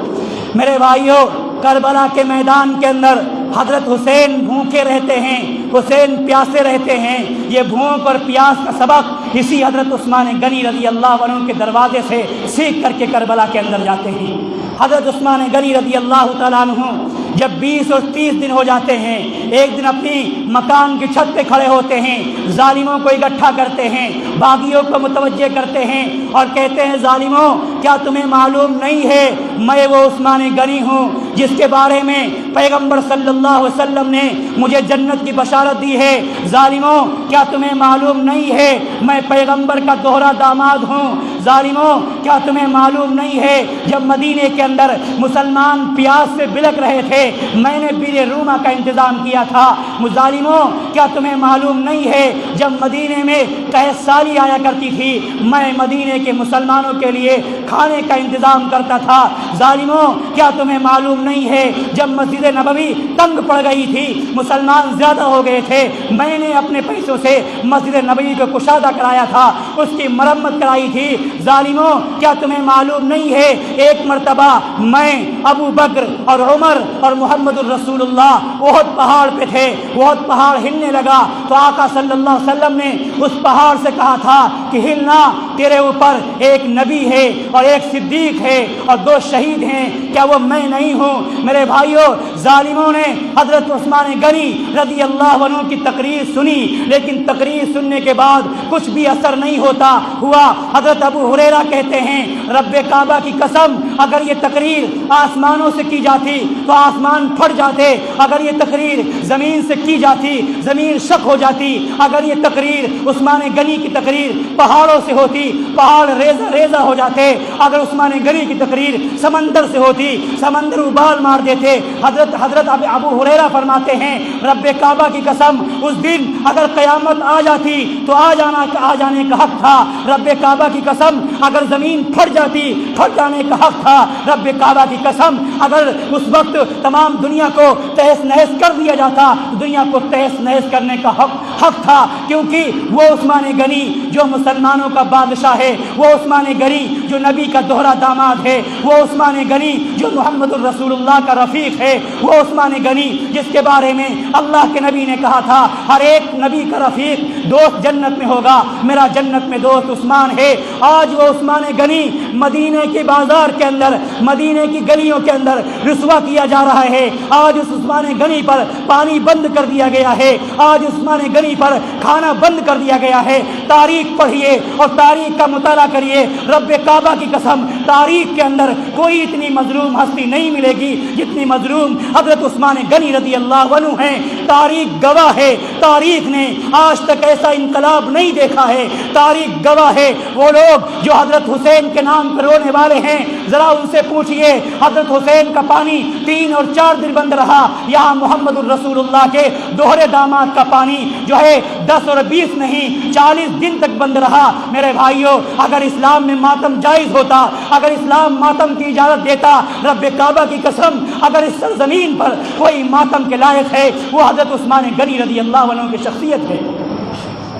میرے بھائیوں، کربلا کے میدان کے اندر حضرت حسین بھوکے رہتے ہیں، حسین پیاسے رہتے ہیں۔ یہ بھوک اور پیاس کا سبق اسی حضرت عثمان غنی رضی اللہ عنہ کے دروازے سے سیکھ کر کے کربلا کے اندر جاتے ہیں۔ حضرت عثمان غنی رضی اللہ تعالیٰ عنہ جب 20 اور 30 دن ہو جاتے ہیں، ایک دن اپنی مکان کی چھت پہ کھڑے ہوتے ہیں، ظالموں کو اکٹھا کرتے ہیں، باغیوں کو متوجہ کرتے ہیں اور کہتے ہیں ظالموں کیا تمہیں معلوم نہیں ہے میں وہ عثمان غنی ہوں جس کے بارے میں پیغمبر صلی اللہ علیہ وسلم نے مجھے جنت کی بشارت دی ہے؟ ظالموں کیا تمہیں معلوم نہیں ہے میں پیغمبر کا دوہرا داماد ہوں؟ ظالموں کیا تمہیں معلوم نہیں ہے جب مدینے کے اندر مسلمان پیاس سے بلک رہے تھے میں نے بیر روما کا انتظام کیا تھا؟ ظالموں کیا تمہیں معلوم نہیں ہے جب مدینے میں قحط سالی آیا کرتی تھی میں مدینے کے مسلمانوں کے لیے کھانے کا انتظام کرتا تھا؟ ظالموں کیا تمہیں معلوم نہیں ہے جب مسجد نبوی تنگ پڑ گئی تھی، مسلمان زیادہ ہو گئے تھے، میں نے اپنے پیسوں سے مسجد نبوی کو کشادہ کرایا تھا، اس کی مرمت کرائی تھی؟ ظالموں کیا تمہیں معلوم نہیں ہے ایک مرتبہ میں، ابو بکر اور عمر اور محمد الرسول اللہ احد پہاڑ پہ تھے، احد پہاڑ ہلنے لگا تو آقا صلی اللہ علیہ وسلم نے اس پہاڑ سے کہا تھا کہ ہلنا، تیرے اوپر ایک نبی ہے اور ایک صدیق ہے اور 2 شہید ہیں، کیا وہ میں نہیں ہوں؟ میرے بھائیوں، ظالموں نے حضرت عثمان غنی رضی اللہ عنہ کی تقریر سنی، لیکن تقریر سننے کے بعد کچھ بھی اثر نہیں ہوتا ہوا۔ حضرت ابو ہریرہ کہتے ہیں رب کعبہ کی قسم اگر یہ تقریر آسمانوں سے کی جاتی تو آسمان پھٹ جاتے، اگر یہ تقریر زمین سے کی جاتی زمین شک ہو جاتی، اگر یہ تقریر عثمان غنی کی تقریر پہاڑوں سے ہوتی پہاڑ ریزہ ریزہ ہو جاتے، اگر عثمان غنی کی تقریر سمندر سے ہوتی سمندر ابال مار دیتے۔ حضرت ابو ہریرہ فرماتے ہیں رب کعبہ کی قسم اس دن اگر قیامت آ جاتی تو آ جانے کا حق تھا، رب کعبہ کی قسم اگر زمین پھٹ جاتی پھٹ جانے کا حق تھا، رب کعبہ کی قسم اگر اس وقت تمام دنیا کو تہس نہس کر دیا جاتا دنیا کو تہس نہس کرنے کا حق تھا، کیونکہ وہ عثمان غنی جو مسلمانوں کا بادشاہ ہے، وہ عثمان غنی جو نبی کا دوہرا داماد ہے، وہ عثمان غنی جو محمد الرسول اللہ کا رفیق ہے، وہ عثمان غنی جس کے بارے میں اللہ کے نبی نے کہا تھا ہر ایک نبی کا رفیق دوست جنت میں ہوگا، میرا جنت میں دوست عثمان ہے۔ آج وہ عثمان غنی مدینے کے بازار کے اندر مدینے کی گلیوں کے اندر رسوا کیا جا رہا ہے، آج اس عثمان غنی پر پانی بند کر دیا گیا ہے، آج عثمان غنی پر کھانا بند کر دیا گیا ہے۔ تاریخ پڑھیے اور تاریخ کا مطالعہ کریے، رب کعبہ کی قسم تاریخ کے اندر کوئی اتنی مظلوم ہستی نہیں ملے گی جتنی مظلوم حضرت عثمان غنی رضی اللہ عنہ ہیں۔ تاریخ گواہ ہے، تاریخ نے آج تک ایسا انقلاب نہیں دیکھا ہے، تاریخ گواہ ہے۔ وہ لوگ جو حضرت حسین کے نام پر رونے والے ہیں ذرا ان سے پوچھئے حضرت حسین کا پانی 3 اور 4 دن بند رہا، یہاں محمد الرسول اللہ کے دوہرے داماد کا پانی جو ہے 10 اور 20 نہیں 40 دن تک بند رہا۔ میرے بھائیوں، اگر اسلام میں ماتم جائز ہوتا، اگر اسلام ماتم کی اجازت دیتا، رب کعبہ کی قسم اگر اس سرزمین پر کوئی ماتم کے لائق ہے وہ حضرت عثمان غنی رضی اللہ عنہ کی شخصیت ہے۔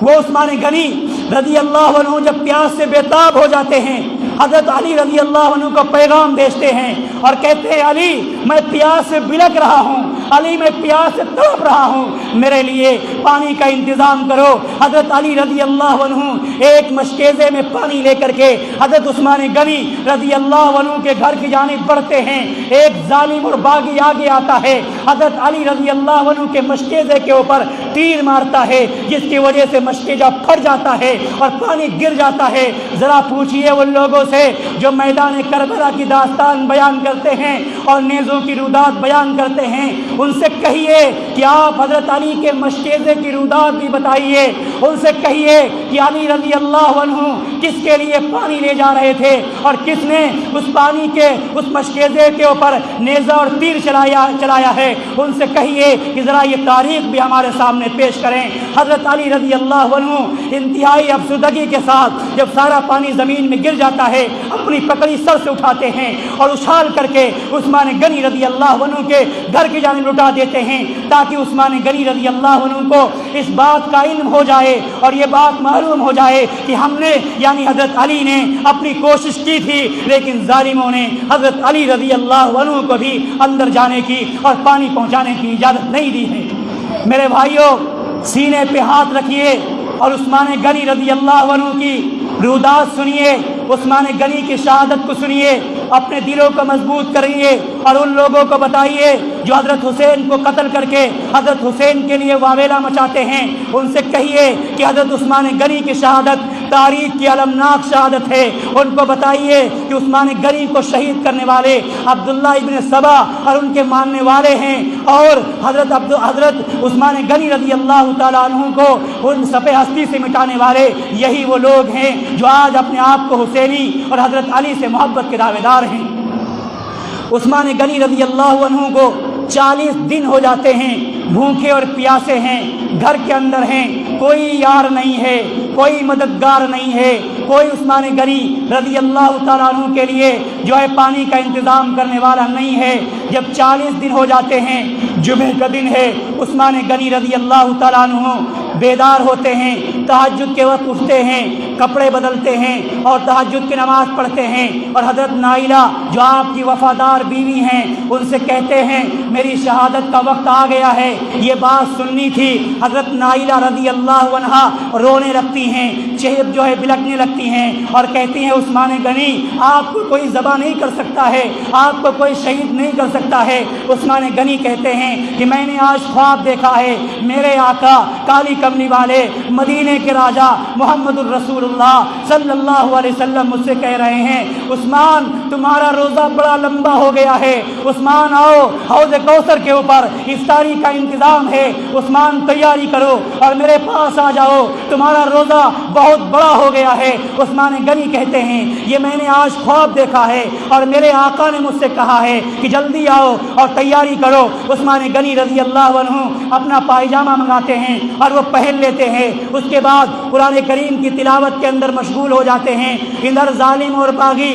وہ عثمان غنی رضی اللہ عنہ جب پیاس سے بےتاب ہو جاتے ہیں حضرت علی رضی اللہ عنہ کو پیغام بھیجتے ہیں اور کہتے ہیں علی میں پیاس سے بلک رہا ہوں، علی میں پیاس سے تڑپ رہا ہوں، میرے لیے پانی کا انتظام کرو۔ حضرت علی رضی اللہ عنہ ایک مشکیزے میں پانی لے کر کے حضرت عثمان غنی رضی اللہ عنہ کے گھر کی جانب بڑھتے ہیں۔ ایک ظالم اور باغی آگے آتا ہے، حضرت علی رضی اللہ عنہ کے مشکیزے کے اوپر تیر مارتا ہے، جس کی وجہ سے مشکیزہ پھٹ جاتا ہے اور پانی گر جاتا ہے۔ ذرا پوچھئے ان لوگوں سے جو میدان کربلا کی داستان بیان کرتے ہیں اور نیزوں کی رودات بیان کرتے ہیں، ان سے کہیے کہ آپ حضرت علی کے مشکیزے کی رودات بھی بتائیے، ان سے کہیے کہ علی رضی اللہ عنہ کس کے لیے پانی لے جا رہے تھے اور کس نے اس پانی کے اس مشکیزے کے اوپر نیزہ اور تیر چلایا ہے، ان سے کہیے کہ ذرا یہ تاریخ بھی ہمارے سامنے پیش کریں۔ حضرت علی رضی اللہ عنہ انتہائی افسردگی کے ساتھ جب سارا پانی زمین میں گر جاتا ہے، اپنی پکڑی سر سے اٹھاتے ہیں اور اچھال کر کے عثمان غنی رضی اللہ عنہ کے گھر کی جانب لٹا دیتے ہیں، تاکہ عثمان غنی رضی اللہ عنہ کو اس بات کا علم ہو جائے اور یہ بات معلوم ہو جائے کہ ہم نے یعنی حضرت علی نے اپنی کوشش کی تھی، لیکن ظالموں نے حضرت علی رضی اللہ عنہ کو بھی اندر جانے کی اور پانی پہنچانے کی اجازت نہیں دی ہے۔ میرے بھائیوں، سینے پہ ہاتھ رکھیے اور عثمان غنی رضی اللہ عنہ کی رودات سنیے، عثمان غنی کی شہادت کو سنیے، اپنے دلوں کو مضبوط کریے اور ان لوگوں کو بتائیے جو حضرت حسین کو قتل کر کے حضرت حسین کے لیے واویلا مچاتے ہیں، ان سے کہیے کہ حضرت عثمان غنی کی شہادت تاریخ کی المناک شہادت ہے۔ ان کو بتائیے کہ عثمان غنی کو شہید کرنے والے عبداللہ ابن سبا اور ان کے ماننے والے ہیں، اور حضرت عثمان غنی رضی اللہ تعالیٰ عنہ کو ان صفحہ ہستی سے مٹانے والے یہی وہ لوگ ہیں جو آج اپنے آپ کو حسینی اور حضرت علی سے محبت کے دعوے دار ہیں۔ عثمان غنی رضی اللہ عنہ کو 40 دن ہو جاتے ہیں، بھوکے اور پیاسے ہیں، گھر کے اندر ہیں، کوئی یار نہیں ہے، کوئی مددگار نہیں ہے، کوئی عثمان غنی رضی اللہ تعالیٰ عنہ کے لیے جو ہے پانی کا انتظام کرنے والا نہیں ہے۔ جب 40 دن ہو جاتے ہیں، جمعہ کا دن ہے، عثمان غنی رضی اللہ تعالیٰ عنہ بیدار ہوتے ہیں، تہجد کے وقت اٹھتے ہیں، کپڑے بدلتے ہیں اور تہجد کی نماز پڑھتے ہیں، اور حضرت نائلہ جو آپ کی وفادار بیوی ہیں ان سے کہتے ہیں میری شہادت کا وقت آ گیا ہے۔ یہ بات سننی تھی، حضرت نائلہ رضی اللہ عنہا رونے لگتی ہیں، چہر جو ہے بلکنے لگتی ہیں اور کہتی ہیں عثمان غنی آپ کو کوئی ذبح نہیں کر سکتا ہے، آپ کو کوئی شہید نہیں کر سکتا ہے۔ عثمان غنی کہتے ہیں کہ میں نے آج خواب دیکھا ہے، میرے آقا کالی کملی والے مدینے کے راجا محمد الرسول اللہ صلی اللہ علیہ وسلم مجھ سے کہہ رہے ہیں عثمان تمہارا روزہ بڑا لمبا ہو گیا ہے، عثمان آؤ حوض کوثر کے اوپر افطاری کا انتظام ہے، عثمان تیاری کرو اور میرے پاس آ جاؤ، تمہارا روزہ بہت بڑا ہو گیا ہے۔ عثمان غنی کہتے ہیں یہ میں نے آج خواب دیکھا ہے اور میرے آقا نے مجھ سے کہا ہے کہ جلدی آؤ اور تیاری کرو۔ عثمان غنی رضی اللہ عنہ اپنا پائجامہ منگاتے ہیں اور وہ پہن لیتے ہیں، اس کے بعد قرآن کریم کی تلاوت کے اندر مشغول ہو جاتے ہیں۔ ادھر ظالم اور باغی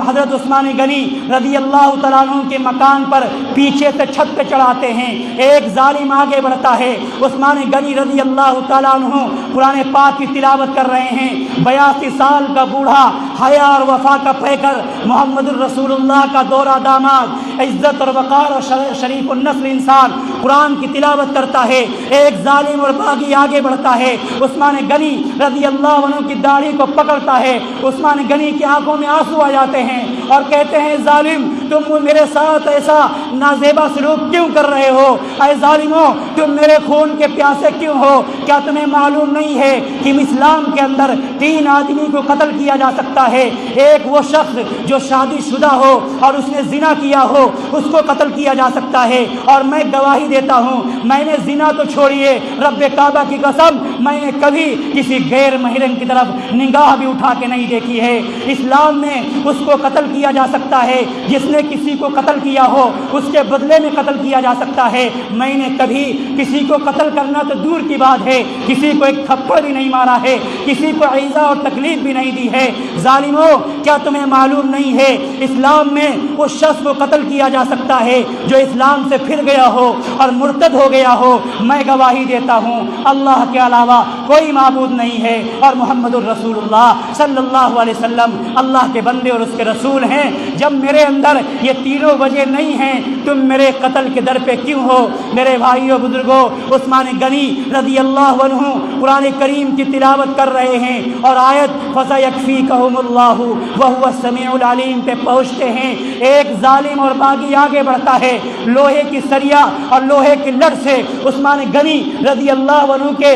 حضرت عثمان غنی رضی اللہ تعالیٰ عنہ کے مکان پر پیچھے سے چھت پہ چڑھاتے ہیں، ایک ظالم آگے بڑھتا ہے، عثمان غنی رضی اللہ تعالیٰ عنہ قرآن پاک کی تلاوت کر رہے ہیں، 82 سال کا بوڑھا، حیا اور وفا کا پیکر، محمد الرسول اللہ کا دورہ داماد، عزت اور وقار اور شریف النسل انسان قرآن کی تلاوت کرتا ہے، ایک ظالم اور باغی آگے بڑھتا ہے، عثمان غنی رضی اللہ عنہ کی داڑھی کو پکڑتا ہے، عثمان غنی کی آنکھوں میں آنسو آ جاتے ہیں اور کہتے ہیں ظالم تم میرے ساتھ ایسا نازیبا سلوک کیوں کر رہے ہو؟ اے ظالموں تم میرے خون کے پیاسے کیوں ہو؟ کیا تمہیں معلوم نہیں ہے کہ اسلام کے اندر 3 آدمی کو قتل کیا جا سکتا ہے؟ ایک وہ شخص جو شادی شدہ ہو اور اس نے زنا کیا ہو اس کو قتل کیا جا سکتا ہے، اور میں گواہی دیتا ہوں میں نے زنا تو چھوڑیے رب کعبہ کی قسم میں نے کبھی کسی غیر محرم کی طرف نگاہ بھی اٹھا کے نہیں دیکھی ہے۔ اسلام میں اس کو قتل کیا جا سکتا ہے جس نے کسی کو قتل کیا ہو، اس کے بدلے میں قتل کیا جا سکتا ہے۔ میں نے کبھی کسی کو قتل کرنا تو دور کی بات ہے، کسی کو ایک تھپڑ بھی نہیں مارا ہے، کسی کو ایذا اور تکلیف بھی نہیں دی ہے۔ ظالموں کیا تمہیں معلوم نہیں ہے اسلام میں اس شخص کو قتل کیا جا سکتا ہے جو اسلام سے پھر گیا ہو اور مرتد ہو گیا ہو؟ میں گواہی دیتا ہوں اللہ کے علاوہ کوئی معبود نہیں ہے اور محمد الرسول اللہ صلی اللہ علیہ وسلم اللہ کے بندے اور اس کے رسول ہیں۔ جب میرے اندر یہ تینوں وجہ نہیں ہیں تم میرے قتل کے در پہ کیوں ہو؟ میرے بھائیوں بزرگوں، عثمان غنی رضی اللہ عنہ قرآن کریم کی تلاوت کر رہے ہیں اور آیت فَسَيَكْفِيكَهُمُ اللَّهُ وَهُوَ السَّمِيعُ الْعَلِيمُ پہ پہنچتے ہیں۔ ایک ظالم اور باغی آگے بڑھتا ہے، لوہے کی سریا اور لوہے کی لڑ سے عثمان غنی رضی اللہ عنہ کے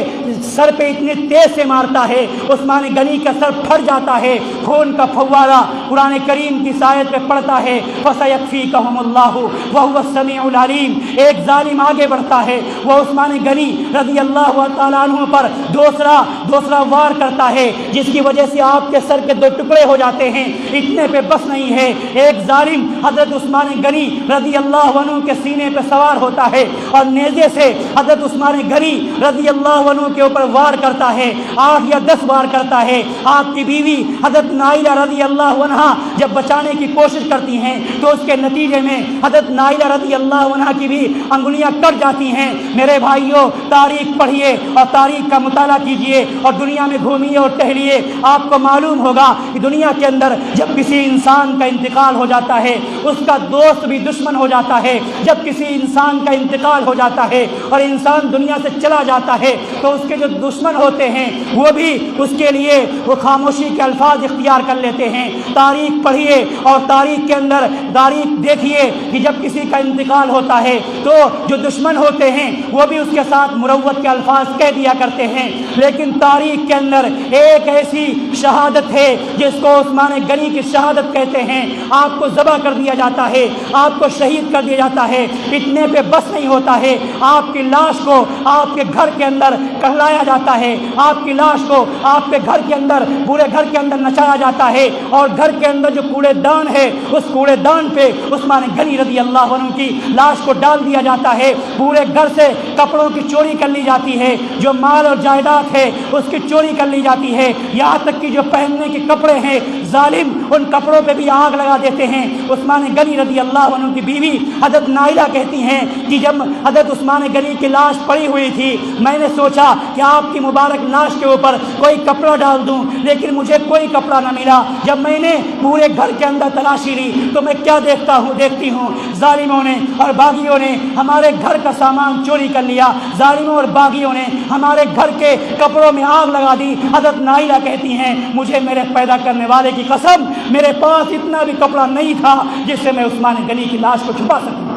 سر پہ اتنی تیز سے مارتا ہے، عثمان غنی کا سر پھٹ جاتا ہے، خون کا فوارہ قرآن کریم کی آیت پہ پڑتا ہے فَسَيَكْفِيكَهُمُ اللَّهُ وَهُوَ السَّمِيعُ الْعَلِيمُ۔ ایک ظالم آگے بڑھتا ہے، وہ عثمان غنی رضی اللہ تعالیٰ عنہ پر دوسرا وار کرتا ہے، جس کی وجہ سے آپ کے سر کے دو ٹکڑے ہو جاتے ہیں۔ اتنے پہ بس نہیں ہے، ایک ظالم حضرت عثمان غنی رضی اللہ عنہ کے سینے پہ سوار ہوتا ہے اور نیزے سے حضرت عثمان غنی رضی اللہ عنہ کے اوپر وار کرتا ہے، 8 یا 10 وار کرتا ہے۔ آپ کی بیوی حضرت نائلہ رضی اللہ عنہ جب بچانے کی کوشش کرتی ہیں تو اس کے نتیجے میں حضرت نائلہ رضی اللہ عنہ کی بھی انگلیاں کٹ جاتی ہیں۔ میرے بھائیوں، تاریخ پڑھیے اور تاریخ کا مطالعہ کیجئے اور دنیا میں گھومیے اور ٹہلیے، آپ کو معلوم ہوگا کہ دنیا کے اندر جب کسی انسان کا انتقال ہو جاتا ہے اس کا دوست بھی دشمن ہو جاتا ہے۔ جب کسی انسان کا انتقال ہو جاتا ہے اور انسان دنیا سے چلا جاتا ہے تو اس کے جو دشمن ہوتے ہیں وہ بھی اس کے لیے وہ خاموشی کے الفاظ اختیار کر لیتے ہیں۔ تاریخ پڑھیے اور تاریخ کے اندر تاریخ دیکھیے کہ جب کسی کا انتقال ہوتا ہے تو جو دشمن ہوتے ہیں وہ بھی اس کے ساتھ مروت کے الفاظ کہہ دیا کرتے ہیں، لیکن تاریخ کے اندر ایک ایسی شہادت ہے جس کو عثمان غنی کی شہادت کہتے ہیں۔ آپ کو ذبح کر دیا جاتا ہے، آپ کو شہید کر دیا جاتا ہے، اتنے پہ بس نہیں ہوتا ہے، آپ کی لاش کو آپ کے گھر کے اندر کہلایا جاتا ہے، آپ کی لاش کو آپ کے گھر کے اندر پورے گھر کے اندر نچایا جاتا ہے اور گھر کے اندر جو کوڑے دان ہے اس کوڑے دان پہ عثمان غنی رضی اللہ عنہ کی لاش کو ڈال دیا جاتا ہے۔ پورے گھر سے کپڑوں کی چوری کر لی جاتی ہے، جو مال اور جائیداد ہے اس کی چوری کر لی جاتی ہے، یہاں تک کہ جو پہننے کے کپڑے ہیں ظالم ان کپڑوں پہ بھی آگ لگا دیتے ہیں۔ عثمان غنی رضی اللہ عنہ کی بیوی حضرت نائلہ کہتی ہیں کہ جب حضرت عثمان غنی کی لاش پڑی ہوئی تھی میں نے سوچا کہ آپ کی مبارک لاش کے اوپر کوئی کپڑا ڈال دوں، لیکن مجھے کوئی کپڑا نہ ملا۔ جب میں نے پورے گھر کے اندر تلاشی لی تو میں کیا دیکھتی ہوں ظالموں نے اور باغیوں نے ہمارے گھر کا سامان چوری کر لیا، ظالموں اور باغیوں نے ہمارے گھر کے کپڑوں میں آگ لگا دی۔ حضرت نائلہ کہتی ہیں مجھے میرے پیدا کرنے والے کی قسم میرے پاس اتنا بھی کپڑا نہیں تھا جس سے میں عثمان غنی کی لاش کو چھپا سکوں۔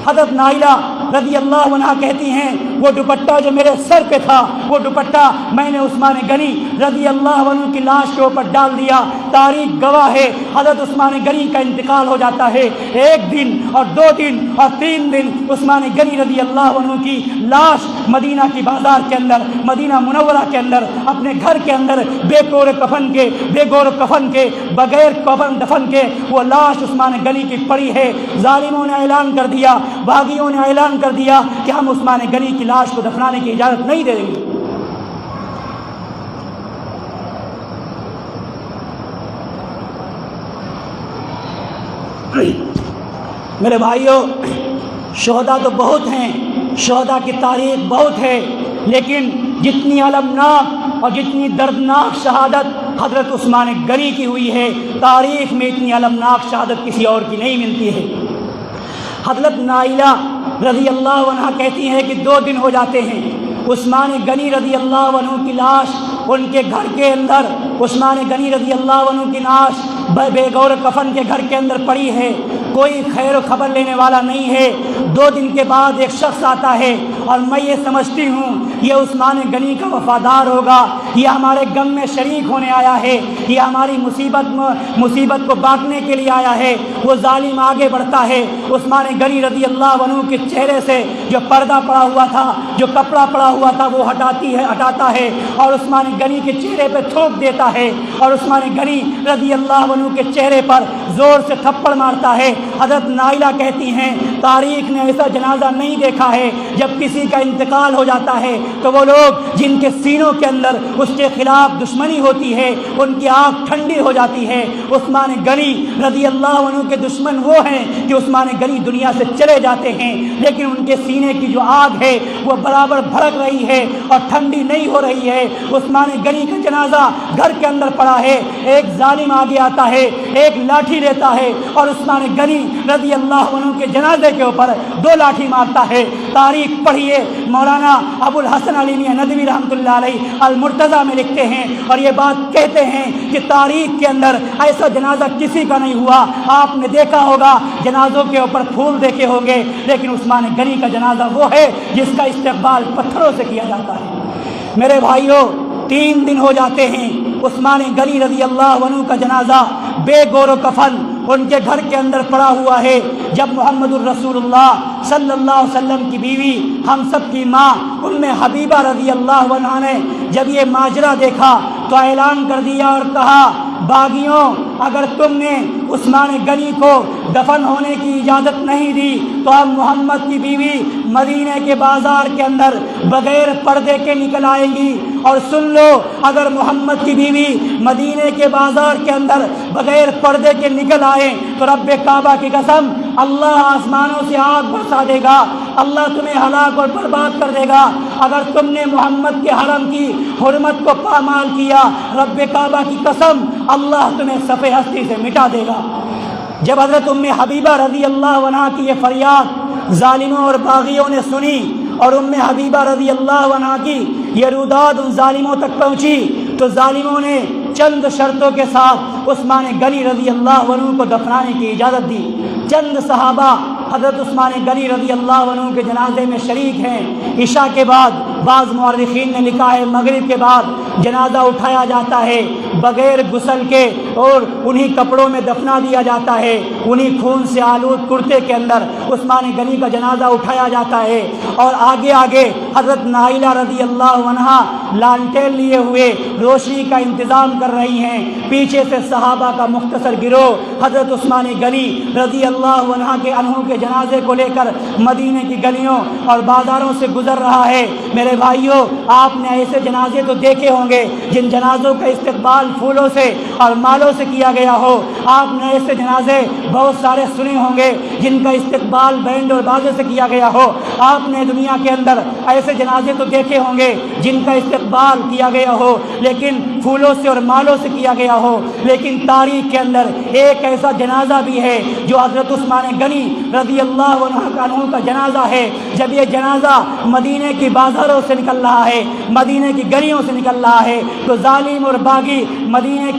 حضرت نائلہ رضی اللہ عنہ کہتی ہیں وہ دوپٹہ جو میرے سر پہ تھا وہ دوپٹہ میں نے عثمان غنی رضی اللہ عنہ کی لاش کے اوپر ڈال دیا۔ تاریخ گواہ ہے، حضرت عثمان غنی کا انتقال ہو جاتا ہے، 1 دن اور 2 دن اور 3 دن عثمان غنی رضی اللہ عنہ کی لاش مدینہ کی بازار کے اندر، مدینہ منورہ کے اندر اپنے گھر کے اندر بے گور کفن کے بغیر کفن دفن کے وہ لاش عثمان غنی کی پڑی ہے۔ ظالموں نے اعلان کر دیا، باغیوں نے اعلان کر دیا کہ ہم عثمان غنی کی لاش کو دفنانے کی اجازت نہیں دیں گے۔ میرے بھائیوں، شہداء تو بہت ہیں، شہداء کی تاریخ بہت ہے، لیکن جتنی المناک اور جتنی دردناک شہادت حضرت عثمان غنی کی ہوئی ہے تاریخ میں اتنی المناک شہادت کسی اور کی نہیں ملتی ہے۔ حضرت نائلہ رضی اللہ عنہ کہتی ہیں کہ 2 دن ہو جاتے ہیں، عثمان غنی رضی اللہ عنہ کی لاش ان کے گھر کے اندر، عثمان غنی رضی اللہ عنہ کی لاش بے گور کفن کے گھر کے اندر پڑی ہے، کوئی خیر و خبر لینے والا نہیں ہے۔ 2 دن کے بعد ایک شخص آتا ہے اور میں یہ سمجھتی ہوں یہ عثمان غنی کا وفادار ہوگا، یہ ہمارے غم میں شریک ہونے آیا ہے، یہ ہماری مصیبت کو بانٹنے کے لیے آیا ہے۔ وہ ظالم آگے بڑھتا ہے، عثمان غنی رضی اللہ عنہ کے چہرے سے جو پردہ پڑا ہوا تھا، جو کپڑا پڑا ہوا تھا وہ ہٹاتا ہے اور عثمان غنی کے چہرے پہ تھوک دیتا ہے اور عثمان غنی رضی اللہ عنہ کے چہرے پر زور سے تھپڑ مارتا ہے۔ حضرت نائلہ کہتی ہیں تاریخ نے ایسا جنازہ نہیں دیکھا ہے جب کسی کا انتقال ہو جاتا ہے تو وہ لوگ جن کے سینوں کے اندر اس کے خلاف دشمنی ہوتی ہے ان کی آنکھ ٹھنڈی ہو جاتی ہے۔ عثمان غنی رضی اللہ عنہ کے دشمن وہ ہیں کہ عثمان غنی دنیا سے چلے جاتے ہیں لیکن ان کے سینے کی جو آگ ہے وہ برابر بھڑک رہی ہے اور ٹھنڈی نہیں ہو رہی ہے۔ عثمان غنی کا جنازہ گھر کے اندر پڑا ہے، ایک ظالم آگے آتا ہے، ایک لاٹھی لیتا ہے اور عثمان غنی رضی اللہ عنہ کے جنازے کے اوپر 2 لاٹھی مارتا ہے۔ تاریخ پڑھیے، مولانا ابو الحسن علی میاں ندوی رحمۃ اللہ علیہ المرتضیٰ میں لکھتے ہیں اور یہ بات کہتے ہیں کہ تاریخ کے اندر ایسا جنازہ کسی کا نہیں ہوا۔ آپ نے دیکھا ہوگا جنازوں کے اوپر پھول دیکھے ہوں گے لیکن عثمان غنی کا جنازہ وہ ہے جس کا استقبال پتھروں سے کیا جاتا ہے۔ میرے بھائیوں، 3 دن ہو جاتے ہیں عثمان غنی رضی اللہ عنہ کا جنازہ بے گور و کفن ان کے گھر کے اندر پڑا ہوا ہے۔ جب محمد الرسول اللہ صلی اللہ علیہ وسلم کی بیوی ہم سب کی ماں ام حبیبہ رضی اللہ عنہا نے جب یہ ماجرا دیکھا تو اعلان کر دیا اور کہا باغیوں، اگر تم نے عثمان غنی کو دفن ہونے کی اجازت نہیں دی تو اب محمد کی بیوی مدینے کے بازار کے اندر بغیر پردے کے نکل آئیں گی۔ اور سن لو، اگر محمد کی بیوی مدینے کے بازار کے اندر بغیر پردے کے نکل آئیں تو رب کعبہ کی قسم اللہ آسمانوں سے آگ برسا دے گا، اللہ تمہیں ہلاک اور برباد کر دے گا۔ اگر تم نے محمد کے حرم کی حرمت کو پامال کیا، رب کعبہ کی قسم اللہ تمہیں صفحہ ہستی سے مٹا دے گا۔ جب حضرت ام حبیبہ رضی اللہ عنہا کی یہ فریاد ظالموں اور باغیوں نے سنی اور ام حبیبہ رضی اللہ عنہا کی یہ روداد ان ظالموں تک پہنچی تو ظالموں نے چند شرطوں کے ساتھ عثمان غنی رضی اللہ عنہ کو دفنانے کی اجازت دی۔ چند صحابہ حضرت عثمان غنی رضی اللہ عنہ کے جنازے میں شریک ہیں۔ عشاء کے بعد بعض مورخین نے لکھا ہے مغرب کے بعد جنازہ اٹھایا جاتا ہے بغیر غسل کے اور انہی کپڑوں میں دفنا دیا جاتا ہے، انہی خون سے آلود کرتے کے اندر عثمان غنی کا جنازہ اٹھایا جاتا ہے۔ اور آگے آگے حضرت نائلہ رضی اللہ عنہا لانٹین لیے ہوئے روشنی کا انتظام کر رہی ہیں، پیچھے سے صحابہ کا مختصر گروہ حضرت عثمان غنی رضی اللہ عنہ کے جنازے کو لے کر مدینے کی گلیوں اور بازاروں سے گزر رہا ہے۔ میرے بھائیوں، آپ نے ایسے جنازے تو دیکھے ہوں گے جن جنازوں کا استقبال پھولوں سے اور مالوں سے کیا گیا ہو، آپ نے ایسے جنازے بہت سارے سنے ہوں گے جن کا استقبال بینڈ اور بازے سے کیا گیا ہو، آپ نے دنیا کے اندر ایسے جنازے تو دیکھے ہوں گے جن کا استقبال کیا گیا ہو لیکن پھولوں سے اور مالوں سے کیا گیا ہو۔ لیکن تاریخ کے اندر ایک ایسا جنازہ بھی ہے جو حضرت عثمان غنی رضی اللہ عنہ کا جنازہ ہے۔ جب یہ جنازہ مدینے کی بازاروں سے نکل رہا ہے، مدینے کی گلیوں سے نکل رہا ہے تو ظالم اور باغی مدینے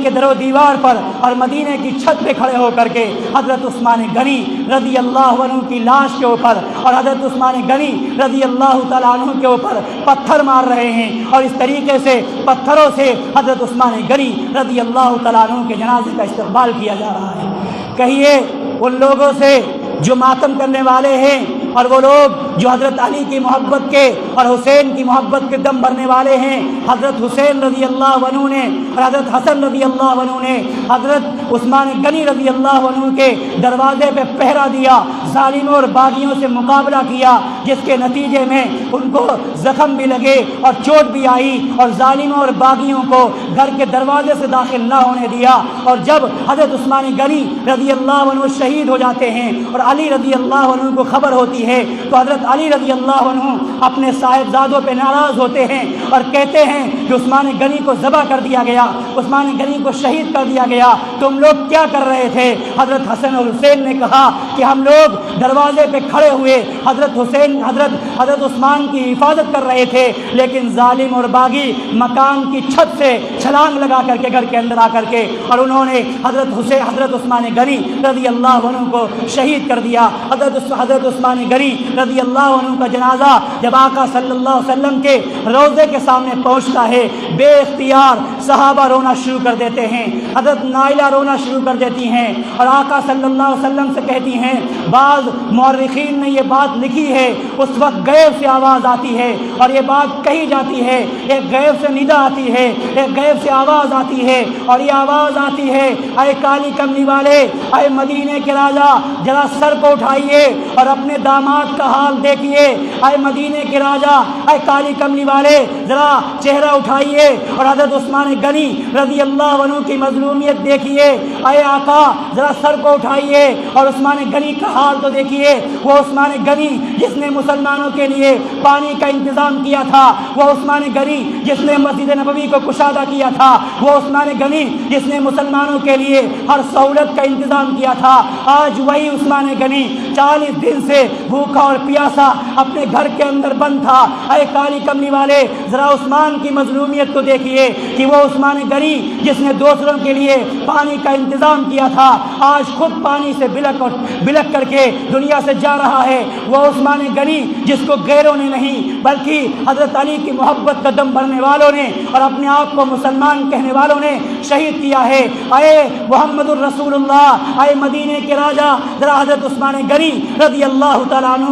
کے در و دیوار پر اور مدینے کی چھت پہ کھڑے ہو کر کے حضرت عثمان غنی رضی اللہ عنہ کی لاش کے اوپر اور حضرت عثمان غنی رضی اللہ تعالیٰ عنہ کے اوپر پتھر مار رہے ہیں اور اس طریقے سے پتھروں سے حضرت عثمان غنی رضی اللہ تعالیٰ عنہ کے جنازے کا استقبال کیا جا رہا ہے۔ کہیے ان لوگوں سے جو ماتم کرنے والے ہیں اور وہ لوگ جو حضرت علی کی محبت کے اور حسین کی محبت کے دم بھرنے والے ہیں، حضرت حسین رضی اللہ عنہ نے اور حضرت حسن رضی اللہ عنہ نے حضرت عثمان غنی رضی اللہ عنہ کے دروازے پہ پہرا دیا، ظالموں اور باغیوں سے مقابلہ کیا، جس کے نتیجے میں ان کو زخم بھی لگے اور چوٹ بھی آئی اور ظالموں اور باغیوں کو گھر کے دروازے سے داخل نہ ہونے دیا۔ اور جب حضرت عثمان غنی رضی اللہ عنہ شہید ہو جاتے ہیں اور علی رضی اللہ عنہ کو خبر ہوتی ہے تو حضرت علی رضی اللہ عنہ اپنے صاحبزادوں پہ ناراض ہوتے ہیں اور کہتے ہیں کہ عثمان غنی کو ذبح کر دیا گیا، عثمان غنی کو شہید کر دیا گیا، تم لوگ کیا کر رہے تھے؟ حضرت حسن اور حسین نے کہا کہ ہم لوگ دروازے پہ کھڑے ہوئے حضرت عثمان کی حفاظت کر رہے تھے، لیکن ظالم اور باغی مکان کی چھت سے چھلانگ لگا کر کے گھر کے اندر آ کر کے اور انہوں نے حضرت عثمان غنی رضی اللہ عنہ کو شہید کر دیا۔ حضرت عثمان غنی رضی اللہ عنہ کا جنازہ جب آقا صلی اللہ علیہ وسلم کے روضے کے سامنے پہنچتا ہے، بے اختیار صحابہ رونا شروع کر دیتے ہیں، حضرت نائلہ رونا شروع کر دیتی ہیں اور آقا صلی اللہ علیہ وسلم سے کہتی ہیں، بعض مورخین نے یہ بات لکھی ہے اس وقت غیب سے آواز آتی ہے اور یہ بات کہی جاتی ہے، ایک غیب سے ندا آتی ہے، ایک غیب سے آواز آتی ہے اور یہ آواز آتی ہے، اے کالی کملی والے، اے مدینے کے راجا، ذرا سر کو اٹھائیے اور اپنے داماد کا حال دیکھیے، اے مدینے کے راجا، اے کالی کملی والے، ذرا چہرہ اٹھائیے اور حضرت عثمان غنی رضی اللہ عنہ کی مظلومیت دیکھیے، اے آقا ذرا سر کو اٹھائیے اور عثمان غنی کا حال تو دیکھیے، وہ عثمان غنی جس نے مسلمانوں کے لیے پانی کا انتظام کیا تھا، وہ عثمان غنی جس نے مسجد نبوی کو کشادہ کیا تھا، وہ عثمان غنی جس نے مسلمانوں کے لیے ہر سہولت کا انتظام کیا تھا، آج وہی عثمان غنی 40 دن سے بھوکا اور پیاسا اپنے گھر کے اندر بند تھا۔ اے کالی کملی والے، ذرا عثمان کی مظلومیت کو دیکھیے کہ وہ عثمان غنی جس نے دوسروں کے لیے پانی کا انتظام کیا تھا، آج خود پانی سے بلک کر کے دنیا سے جا رہا ہے۔ وہ عثمان غنی جس کو غیروں نے نہیں بلکہ حضرت علی کی محبت کا دم بھرنے والوں نے اور اپنے آپ کو مسلمان کہنے والوں نے شہید کیا ہے۔ اے محمد الرسول اللہ، اے مدینے کے راجا، ذرا حضرت عثمان غنی رضی اللہ تعالیٰ عنہ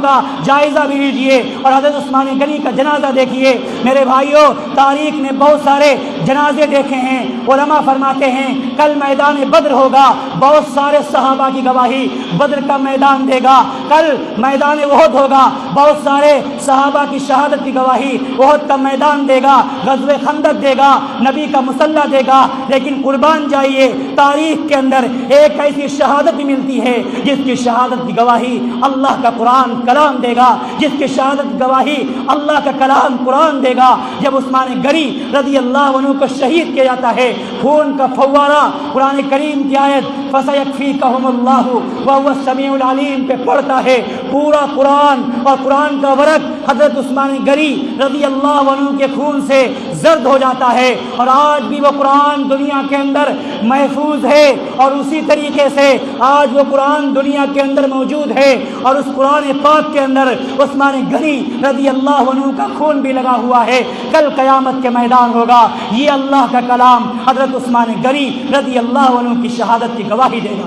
کا جائزہ بھی لیجیے اور حضرت عثمان غنی کا جنازہ دیکھیے۔ میرے بھائیوں، تاریخ نے بہت سارے جنازے دیکھے ہیں۔ علماء فرماتے ہیں کل میدان بدر ہوگا، بہت سارے صحابہ کی گواہی بدر کا میدان دے گا۔ کل میدان احد ہوگا، بہت سارے صحابہ کی شہادت کی گواہی احد کا میدان دے گا، غزوہ خندق دے گا، نبی کا مسلح دے گا۔ لیکن قربان جائیے، تاریخ کے اندر ایک ایسی شہادت بھی ملتی ہے جس کی شہادت کی گواہی اللہ کا قرآن کلام دے گا، جس کی شہادت کی گواہی اللہ کا کلام قرآن دے گا۔ جب عثمان غنی رضی اللہ عنہ کو شہید کیا جاتا ہے، خون کا فوارہ قرآن کریم کی آیت فَسَيَكْفِيكَهُمُ اللَّهُ وَهُوَ السَّمِيعُ الْعَلِيمُ پہ پڑھتا ہے، پورا قرآن اور قرآن کا ورق حضرت عثمان غنی رضی اللہ عنہ کے خون سے زرد ہو جاتا ہے اور آج بھی وہ قرآن دنیا کے اندر محفوظ ہے اور اسی طریقے سے آج وہ قرآن دنیا کے اندر موجود ہے اور اس قرآن پاک کے اندر عثمان غنی رضی اللہ عنہ کا خون بھی لگا ہوا ہے۔ کل قیامت کے میدان ہوگا، یہ اللہ کا کلام حضرت عثمان غنی رضی اللہ عنہ کی شہادت کی گواہی دے گا۔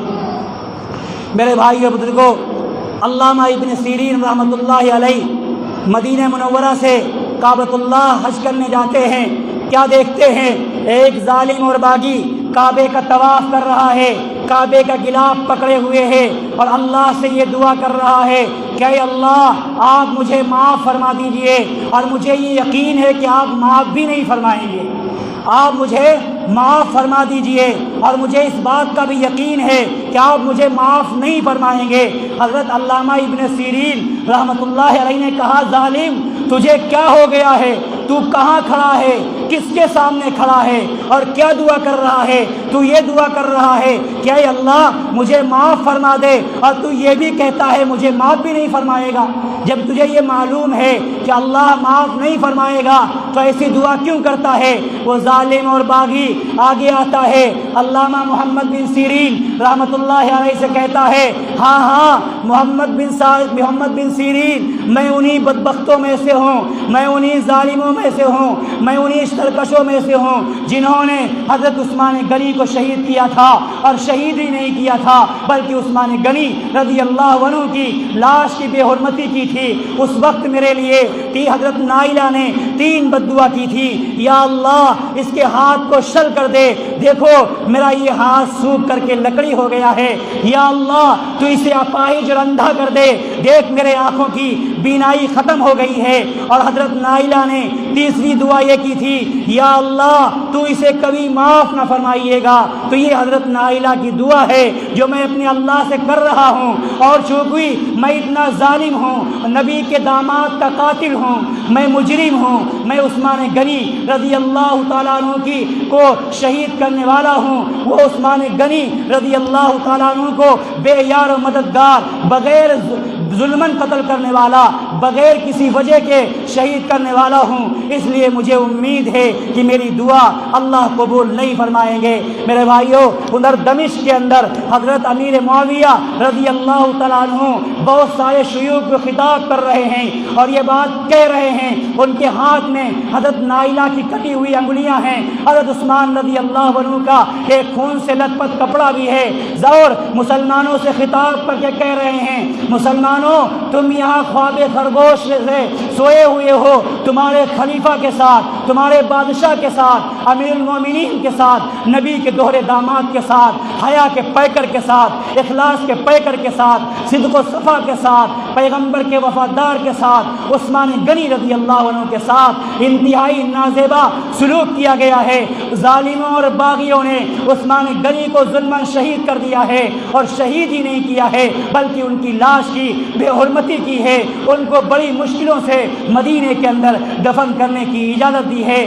میرے بھائیو بزرگوں، علامہ ابن سیرین رحمۃ اللہ علیہ مدینہ منورہ سے کعبۃ اللہ حج کرنے جاتے ہیں، کیا دیکھتے ہیں؟ ایک ظالم اور باغی کعبے کا طواف کر رہا ہے، کعبے کا غلاف پکڑے ہوئے ہے اور اللہ سے یہ دعا کر رہا ہے کہ اے اللہ، آپ مجھے معاف فرما دیجئے، اور مجھے یہ یقین ہے کہ آپ معاف بھی نہیں فرمائیں گے، آپ مجھے معاف فرما دیجئے، اور مجھے اس بات کا بھی یقین ہے کہ آپ مجھے معاف نہیں فرمائیں گے۔ حضرت علامہ ابن سیرین رحمۃ اللہ علیہ نے کہا، ظالم تجھے کیا ہو گیا ہے؟ تو کہاں کھڑا ہے؟ کس کے سامنے کھڑا ہے اور کیا دعا کر رہا ہے؟ تو یہ دعا کر رہا ہے کہ اے اللہ مجھے معاف فرما دے، اور تو یہ بھی کہتا ہے مجھے معاف بھی نہیں فرمائے گا۔ جب تجھے یہ معلوم ہے کہ اللہ معاف نہیں فرمائے گا تو ایسی دعا کیوں کرتا ہے؟ وہ ظالم اور باغی آگے آتا ہے، علامہ محمد بن سیرین رحمۃ اللہ علیہ سے کہتا ہے، ہاں محمد بن سیرین، میں انہی بدبختوں میں سے ہوں، میں انہی ظالموں میں سے ہوں، میں انہی سرکشوں میں سے ہوں جنہوں نے حضرت عثمان غنی کو شہید کیا تھا، اور شہید ہی نہیں کیا تھا بلکہ عثمان غنی رضی اللہ عنہ کی لاش کی بے حرمتی کی تھی۔ اس وقت میرے لیے حضرت نائلہ نے 3 بددعا کی تھی، یا اللہ اس کے ہاتھ کو شل کر دے، دیکھو میرا یہ ہاتھ سوکھ کر کے لکڑی ہو گیا ہے، یا اللہ تو اسے اپاہج اور اندھا کر دے، دیکھ میرے آنکھوں کی بینائی ختم ہو گئی ہے۔ اور حضرت نائلہ نے تیسری دعا یہ کی تھی، یا اللہ تو اسے کبھی معاف نہ فرمائیے گا۔ تو یہ حضرت نائلہ کی دعا ہے جو میں اپنے اللہ سے کر رہا ہوں، اور چونکہ میں اتنا ظالم ہوں، نبی کے داماد کا قاتل ہوں، میں مجرم ہوں، میں عثمان غنی رضی اللہ تعالیٰ عنہ کو شہید کرنے والا ہوں، وہ عثمان غنی رضی اللہ تعالیٰ عنہ کو بے یار و مددگار ظلمن قتل کرنے والا، بغیر کسی وجہ کے شہید کرنے والا ہوں، اس لیے مجھے امید ہے کہ میری دعا اللہ قبول نہیں فرمائیں گے۔ میرے بھائیوں، ادھر دمشق کے اندر حضرت امیر معاویہ رضی اللہ تعالیٰ عنہ بہت سارے شیوخ کو خطاب کر رہے ہیں اور یہ بات کہہ رہے ہیں۔ ان کے ہاتھ میں حضرت نائلہ کی کٹی ہوئی انگلیاں ہیں، حضرت عثمان رضی اللہ عنہ کا ایک خون سے لت پت کپڑا بھی ہے، اور مسلمانوں سے خطاب کر کے کہہ رہے ہیں، مسلمانوں تم یہاں خواب خرگوش سے سوئے ہوئے ہو، تمہارے خلیفہ کے ساتھ، تمہارے بادشاہ کے ساتھ، امیر المومنین کے ساتھ، نبی کے دوہرے داماد کے ساتھ، حیا کے پیکر کے ساتھ، اخلاص کے پیکر کے ساتھ، صدق و صفا کے ساتھ، پیغمبر کے وفادار کے ساتھ، عثمان غنی رضی اللہ عنہ کے ساتھ انتہائی نازیبا سلوک کیا گیا ہے۔ ظالموں اور باغیوں نے عثمان غنی کو ظلماً شہید کر دیا ہے، اور شہید ہی نہیں کیا ہے بلکہ ان کی لاش کی بے حرمتی کی ہے، ان کو بڑی مشکلوں سے مدینے کے اندر دفن کرنے کی اجازت دی ہے۔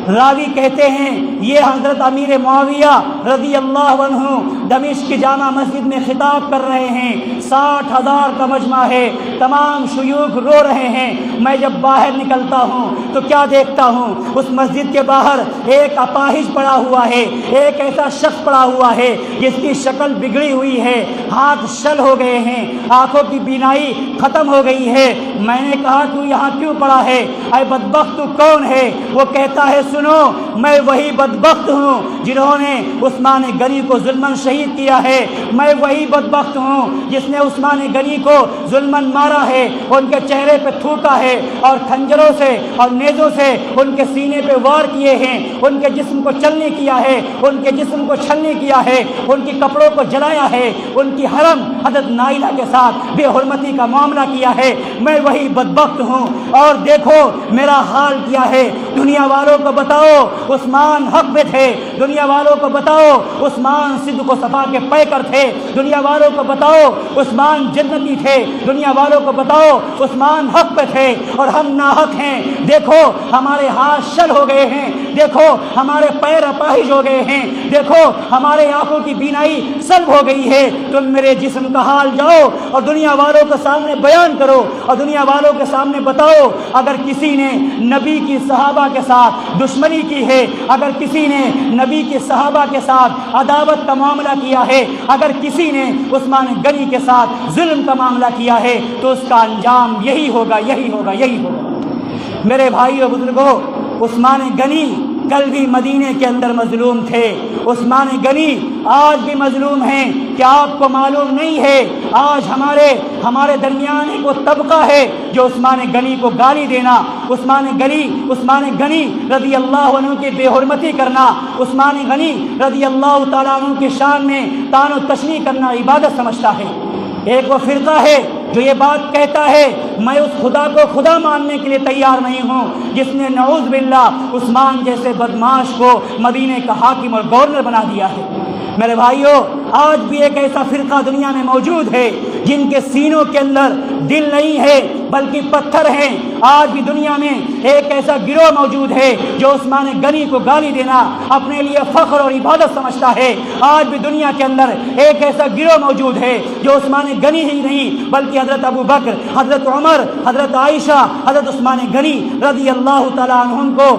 راوی کہتے ہیں یہ حضرت امیر معاویہ رضی اللہ عنہ دمشق کی جامع مسجد میں خطاب کر رہے ہیں، 60,000 کا مجمع ہے، تمام شیوخ رو رہے ہیں۔ میں جب باہر نکلتا ہوں تو کیا دیکھتا ہوں، اس مسجد کے باہر ایک اپاہج پڑا ہوا ہے، ایک ایسا شخص پڑا ہوا ہے جس کی شکل بگڑی ہوئی ہے، ہاتھ شل ہو گئے ہیں، آنکھوں کی بینائی ختم ہو گئی ہے۔ میں نے کہا تو یہاں کیوں پڑا ہے، اے بدبخت تو کون ہے؟ وہ کہتا ہے سنو، میں وہی بدبخت ہوں جنہوں نے عثمان غنی کو ظلماً شہید کیا ہے، میں وہی بدبخت ہوں جس نے عثمان غنی کو ظلماً مارا ہے، ان کے چہرے پہ تھوکا ہے اور کھنجروں سے اور نیزوں سے ان کے سینے پہ وار کیے ہیں، ان کے جسم کو چلنے کیا ہے، ان کے جسم کو چھلنے کیا ہے، ان کے کپڑوں کو جلایا ہے، ان کی حرم حضرت نائلہ کے ساتھ بے حرمتی کا معاملہ کیا ہے۔ میں وہی بدبخت ہوں، اور دیکھو میرا حال کیا ہے۔ دنیا والوں کو بتاؤ عثمان حق پہ تھے، دنیا والوں کو بتاؤ عثمان صدق و صفا کے پیکر تھے، دنیا والوں کو بتاؤ عثمان جنتی تھے، دنیا والوں کو بتاؤ عثمان حق پہ تھے، اور ہم ناحق ہیں۔ دیکھو ہمارے ہاتھ شل ہو گئے ہیں، دیکھو ہمارے پیر اپاہج ہو گئے ہیں، دیکھو ہمارے آنکھوں کی بینائی سلب ہو گئی ہے۔ تم میرے جسم کا حال جاؤ اور دنیا والوں کے سامنے بیان کرو، اور دنیا والوں کے سامنے بتاؤ اگر کسی نے نبی کی صحابہ کے ساتھ دشمنی کی ہے، اگر کسی نے نبی کے صحابہ کے ساتھ عداوت کا معاملہ کیا ہے، اگر کسی نے عثمان غنی کے ساتھ ظلم کا معاملہ کیا ہے، تو اس کا انجام یہی ہوگا، یہی ہوگا، یہی ہوگا۔ میرے بھائیو بزرگوں، عثمان غنی کل بھی مدینے کے اندر مظلوم تھے، عثمان غنی آج بھی مظلوم ہیں۔ کیا آپ کو معلوم نہیں ہے آج ہمارے درمیان ایک وہ طبقہ ہے جو عثمان غنی کو گالی دینا، عثمان غنی رضی اللہ عنہ کی بے حرمتی کرنا، عثمان غنی رضی اللہ تعالیٰ عنہ کی شان میں طعن و تشنیع کرنا عبادت سمجھتا ہے۔ ایک وہ فرقہ ہے جو یہ بات کہتا ہے میں اس خدا کو خدا ماننے کے لیے تیار نہیں ہوں جس نے نعوذ باللہ عثمان جیسے بدماش کو مدینے کا حاکم اور گورنر بنا دیا ہے۔ میرے بھائیوں، آج بھی ایک ایسا فرقہ دنیا میں موجود ہے جن کے سینوں کے اندر دل نہیں ہے بلکہ پتھر ہیں۔ آج بھی دنیا میں ایک ایسا گروہ موجود ہے جو عثمان غنی کو گالی دینا اپنے لیے فخر اور عبادت سمجھتا ہے۔ آج بھی دنیا کے اندر ایک ایسا گروہ موجود ہے جو عثمان غنی ہی نہیں بلکہ حضرت ابو بکر، حضرت عمر، حضرت عائشہ، حضرت عثمان غنی رضی اللہ تعالیٰ عنہم کو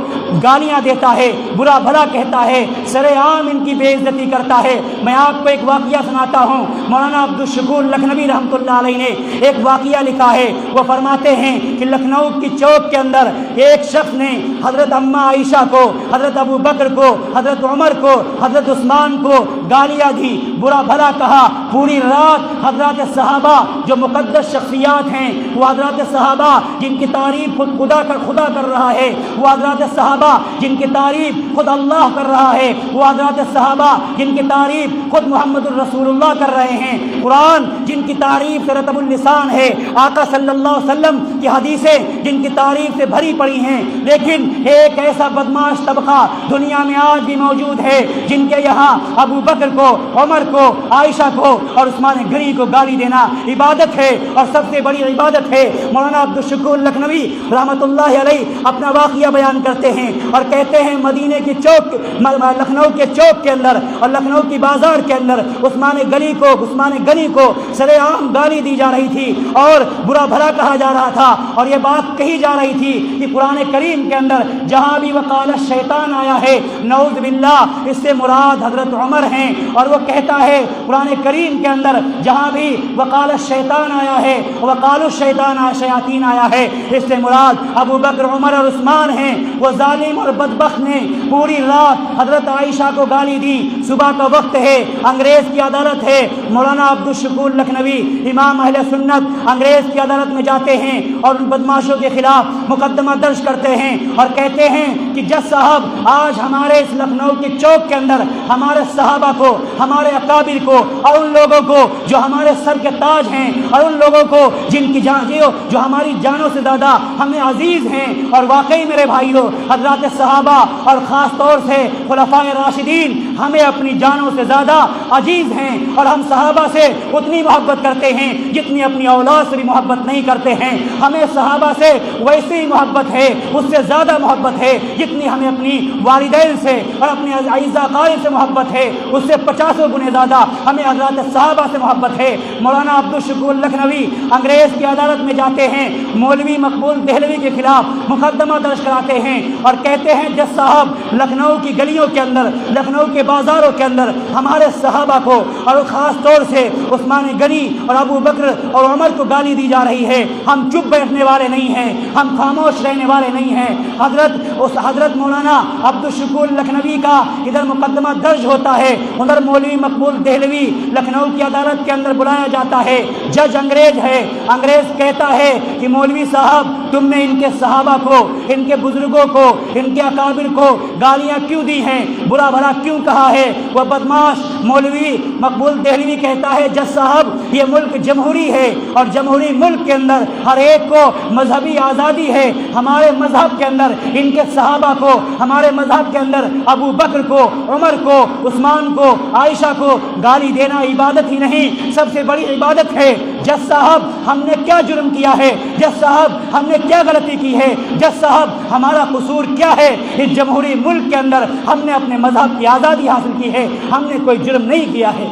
گالیاں دیتا ہے، برا بھلا کہتا ہے، سر عام ان کی بے عزتی کرتا ہے۔ میں آپ کو ایک واقعہ سناتا ہوں۔ مولانا عبدالشکور لکھنوی رحمۃ اللہ علیہ نے ایک واقعہ لکھا ہے۔ وہ فرماتے ہیں کہ لکھنؤ کی چوک کے اندر ایک شخص نے حضرت اماں عائشہ کو، حضرت ابو بکر کو، حضرت عمر کو، حضرت عثمان کو گالیاں دی، برا بھلا کہا۔ پوری رات حضرات صحابہ جو مقدس شخصیات ہیں، وہ حضرات صحابہ جن کی تعریف خود خدا کر رہا ہے، وہ حضرات صحابہ جن کی تعریف خود اللہ کر رہا ہے، وہ حضرات صحابہ جن کی تعریف خود محمد الرسول اللہ کر رہے ہیں، قرآن جن کی تعریف سے رطب اللسان ہے، آقا صلی اللہ علیہ وسلم کی حدیثیں جن کی تعریف سے بھری پڑی ہیں، لیکن ایک ایسا بدماش طبقہ دنیا میں آج بھی موجود ہے جن کے یہاں ابو بکر کو، عمر کو، عائشہ کو اور عثمان غنی کو گالی دینا عبادت ہے، اور سب سے بڑی عبادت ہے۔ مولانا عبدالشکور لکھنوی رحمۃ اللہ علیہ اپنا واقعہ بیان کرتے ہیں اور کہتے ہیں مدینے کی چوک، لکھنؤ کے چوک کے اندر اور لکھنؤ کی بازار کے اندر اندر عثمان غنی کو سرے عام گالی دی جا رہی تھی اور برا بھلا کہا جا رہا تھا، اور یہ بات کہی جا رہی تھی کہ قرآن کریم کے اندر جہاں بھی وقال الشیطان آیا ہے نعوذ باللہ اس سے مراد حضرت عمر ہیں، اور وہ کہتا ہے قرآن کریم کے اندر جہاں بھی وقال الشیطان آیا ہے وقال الشیطان شیاطین آیا ہے اس سے مراد ابو بکر عمر اور عثمان ہیں۔ وہ ظالم اور بدبخت نے پوری رات حضرت عائشہ کو گالی دی، صبح کا وقت ہے، انگریز کی عدالت ہے، مولانا عبدالشکور لکھنوی امام اہل سنت انگریز کی عدالت میں جاتے ہیں اور ان بدماشوں کے خلاف مقدمہ درج کرتے ہیں اور کہتے ہیں کہ جج صاحب آج ہمارے اس لکھنؤ کے چوک کے اندر ہمارے صحابہ کو، ہمارے اکابر کو اور ان لوگوں کو جو ہمارے سر کے تاج ہیں اور ان لوگوں کو جن کی جو ہماری جانوں سے زیادہ ہمیں عزیز ہیں، اور واقعی میرے بھائیوں حضرات صحابہ اور خاص طور سے خلفائے راشدین ہمیں اپنی جانوں سے زیادہ عزیز ہیں، اور ہم صحابہ سے اتنی محبت کرتے ہیں جتنی اپنی اولاد سے بھی محبت نہیں کرتے ہیں۔ ہمیں صحابہ سے ویسی ہی محبت ہے، اس سے زیادہ محبت ہے جتنی ہمیں اپنی والدین سے اور اپنے اعزاء اقارب سے محبت ہے، اس سے 50 گنے زیادہ ہمیں حضرات صحابہ سے محبت ہے۔ مولانا عبدالشکور لکھنوی انگریز کی عدالت میں جاتے ہیں، مولوی مقبول دہلوی کے خلاف مقدمہ درج کراتے ہیں اور کہتے ہیں جج صاحب لکھنؤ کی گلیوں کے اندر، لکھنؤ کے بازاروں کے اندر ہمارے صحابہ کو اور خاص طور سے عثمان غنی اور ابو بکر اور عمر کو گالی دی جا رہی ہے، ہم چپ بیٹھنے والے نہیں ہیں، ہم خاموش رہنے والے نہیں ہیں۔ حضرت مولانا عبدالشکور لکھنوی کا ادھر مقدمہ درج ہوتا ہے، ادھر مولوی مقبول دہلوی لکھنؤ کی عدالت کے اندر بلایا جاتا ہے، جج انگریز ہے، انگریز کہتا ہے کہ مولوی صاحب تم نے ان کے صحابہ کو، ان کے بزرگوں کو، ان کے اکابر کو گالیاں کیوں دی ہیں، برا بھلا کیوں کہا ہے؟ وہ بدماش مولوی مقبول دہلوی کہتا ہے جج صاحب یہ ملک جمہوری ہے اور جمہوری ملک کے اندر ہر ایک کو مذہبی آزادی ہے، ہمارے مذہب کے اندر ان کے صحابہ کو، ہمارے مذہب کے اندر ابو بکر کو، عمر کو، عثمان کو، عائشہ کو گالی دینا عبادت ہی نہیں سب سے بڑی عبادت ہے۔ جج صاحب ہم نے کیا جرم کیا ہے؟ جج صاحب ہم نے کیا غلطی کی ہے؟ جج صاحب ہمارا قصور کیا ہے؟ اس جمہوری ملک کے اندر ہم نے اپنے مذہب کی آزادی حاصل کی ہے، ہم نے کوئی جرم نہیں کیا ہے۔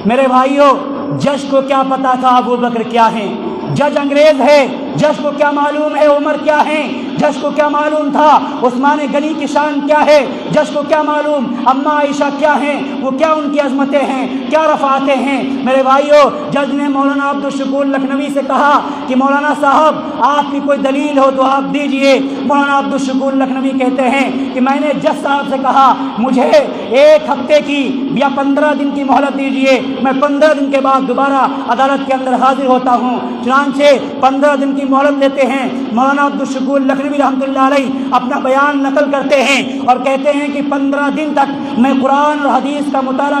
میرے بھائیوں جج کو کیا پتا تھا ابو بکر کیا ہیں؟ جج انگریز ہے، جج کو کیا معلوم ہے عمر کیا ہیں؟ جج کو کیا معلوم تھا عثمان غنی کی شان کیا ہے؟ جج کو کیا معلوم اماں عائشہ کیا ہیں، وہ کیا ان کی عظمتیں ہیں، کیا رفعتیں ہیں؟ میرے بھائیوں جج نے مولانا عبدالشکور لکھنوی سے کہا کہ مولانا صاحب آپ کی کوئی دلیل ہو تو آپ دیجئے۔ مولانا عبدالشکور لکھنوی کہتے ہیں کہ میں نے جج صاحب سے کہا مجھے 1 ہفتے کی یا 15 دن کی مہلت دیجئے، میں 15 دن کے بعد دوبارہ عدالت کے اندر حاضر ہوتا ہوں۔ چنانچہ 15 دن کی مہلت لیتے ہیں۔ مولانا عبدالشکور لکھنوی رحمۃ اللہ علیہ اپنا بیان نقل کرتے ہیں اور کہتے ہیں کہ 15 دن تک میں قرآن اور حدیث کا مطالعہ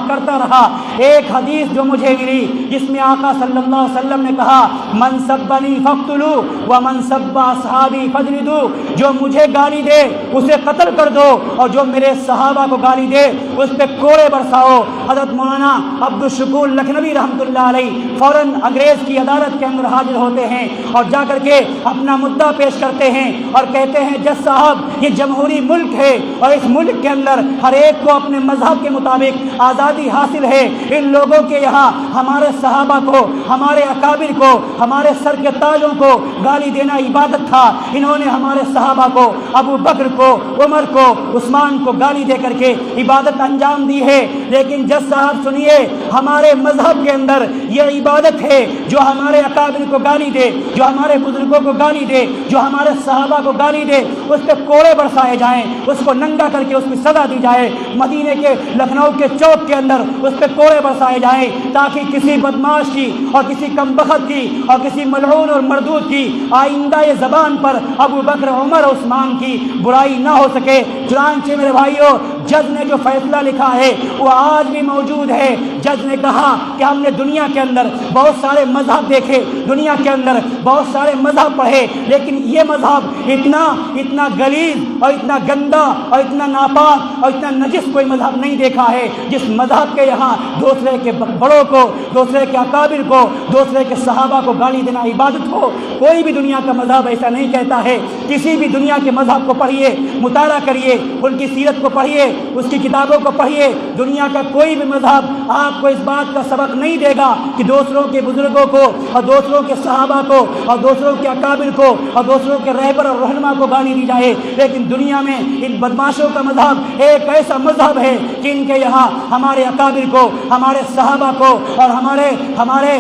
کرتا رہا۔ ایک حدیث جو مجھے ملی جس میں آقا صلی اللہ علیہ وسلم نے کہا من سبنی فاقتلوا ومن سب اصحابی فاجلدوا، جو مجھے گالی دے اسے قتل کر دو اور جو میرے صحابہ کو گالی دے اس پہ کوڑے برساؤ۔ حضرت مولانا عبدالشکور لکھنوی رحمۃ اللہ علیہ فوراً انگریز کی عدالت کے اندر حاضر ہوتے ہیں اور جا کر کے اپنا مدعا پیش کرتے ہیں اور کہتے ہیں جج صاحب یہ جمہوری ملک ہے اور اس ملک کے اندر ہر ایک کو اپنے مذہب کے مطابق آزادی حاصل ہے، ان لوگوں کے یہاں ہمارے صحابہ کو، ہمارے اکابر کو، ہمارے سر کے تاجوں کو گالی دینا عبادت تھا، انہوں نے ہمارے صحابہ کو، ابو بکر کو، عمر کو، عثمان کو گالی دے کر کے عبادت انجام دی ہے۔ لیکن جج صاحب سنیے ہمارے مذہب کے اندر یہ عبادت ہے جو ہمارے اکابر کو گالی دے، جو ہمارے بزرگوں کو گالی دے، جو ہمارے صحابہ کو گالی دے اس پہ کوڑے برسائے جائیں، اس کو ننگا کر کے اس کی سزا دی جائے، مدینے کے لکھنؤ کے چوک کے اندر اس پہ کوڑے برسائے جائیں تاکہ کسی بدماش کی اور کسی کمبخت کی اور کسی ملعون اور مردود کی آئندہ یہ زبان پر ابو بکر عمر عثمان کی برائی نہ ہو سکے۔ چنانچہ میرے بھائیوں جج نے جو فیصلہ لکھا ہے وہ آج بھی موجود ہے۔ جج نے کہا کہ ہم نے دنیا کے اندر بہت سارے مذہب دیکھے، دنیا کے اندر بہت سارے مذہب پڑھے، لیکن یہ مذہب اتنا غلیظ اور اتنا گندا اور اتنا ناپاک اور اتنا نجس کوئی مذہب نہیں دیکھا ہے جس مذہب کے یہاں دوسرے کے بڑوں کو، دوسرے کے اکابر کو، دوسرے کے صحابہ کو گالی دینا عبادت ہو۔ کوئی بھی دنیا کا مذہب ایسا نہیں کہتا ہے۔ کسی بھی دنیا کے مذہب کو پڑھیے، مطالعہ کریے، ان کی سیرت کو پڑھیے، اس کی کتابوں کو پڑھیے۔ دنیا کا کوئی بھی مذہب آپ کو اس بات کا سبق نہیں دے گا کہ دوسروں کے بزرگوں کو اور دوسروں کے صحابہ کو اور دوسروں کے اکابر کو اور دوسروں کے رہبر اور رہنما کو گالی دی جائے۔ لیکن دنیا میں ان بدماشوں کا مذہب ایک ایسا مذہب ہے کہ ان کے یہاں ہمارے اکابر کو، ہمارے صحابہ کو اور ہمارے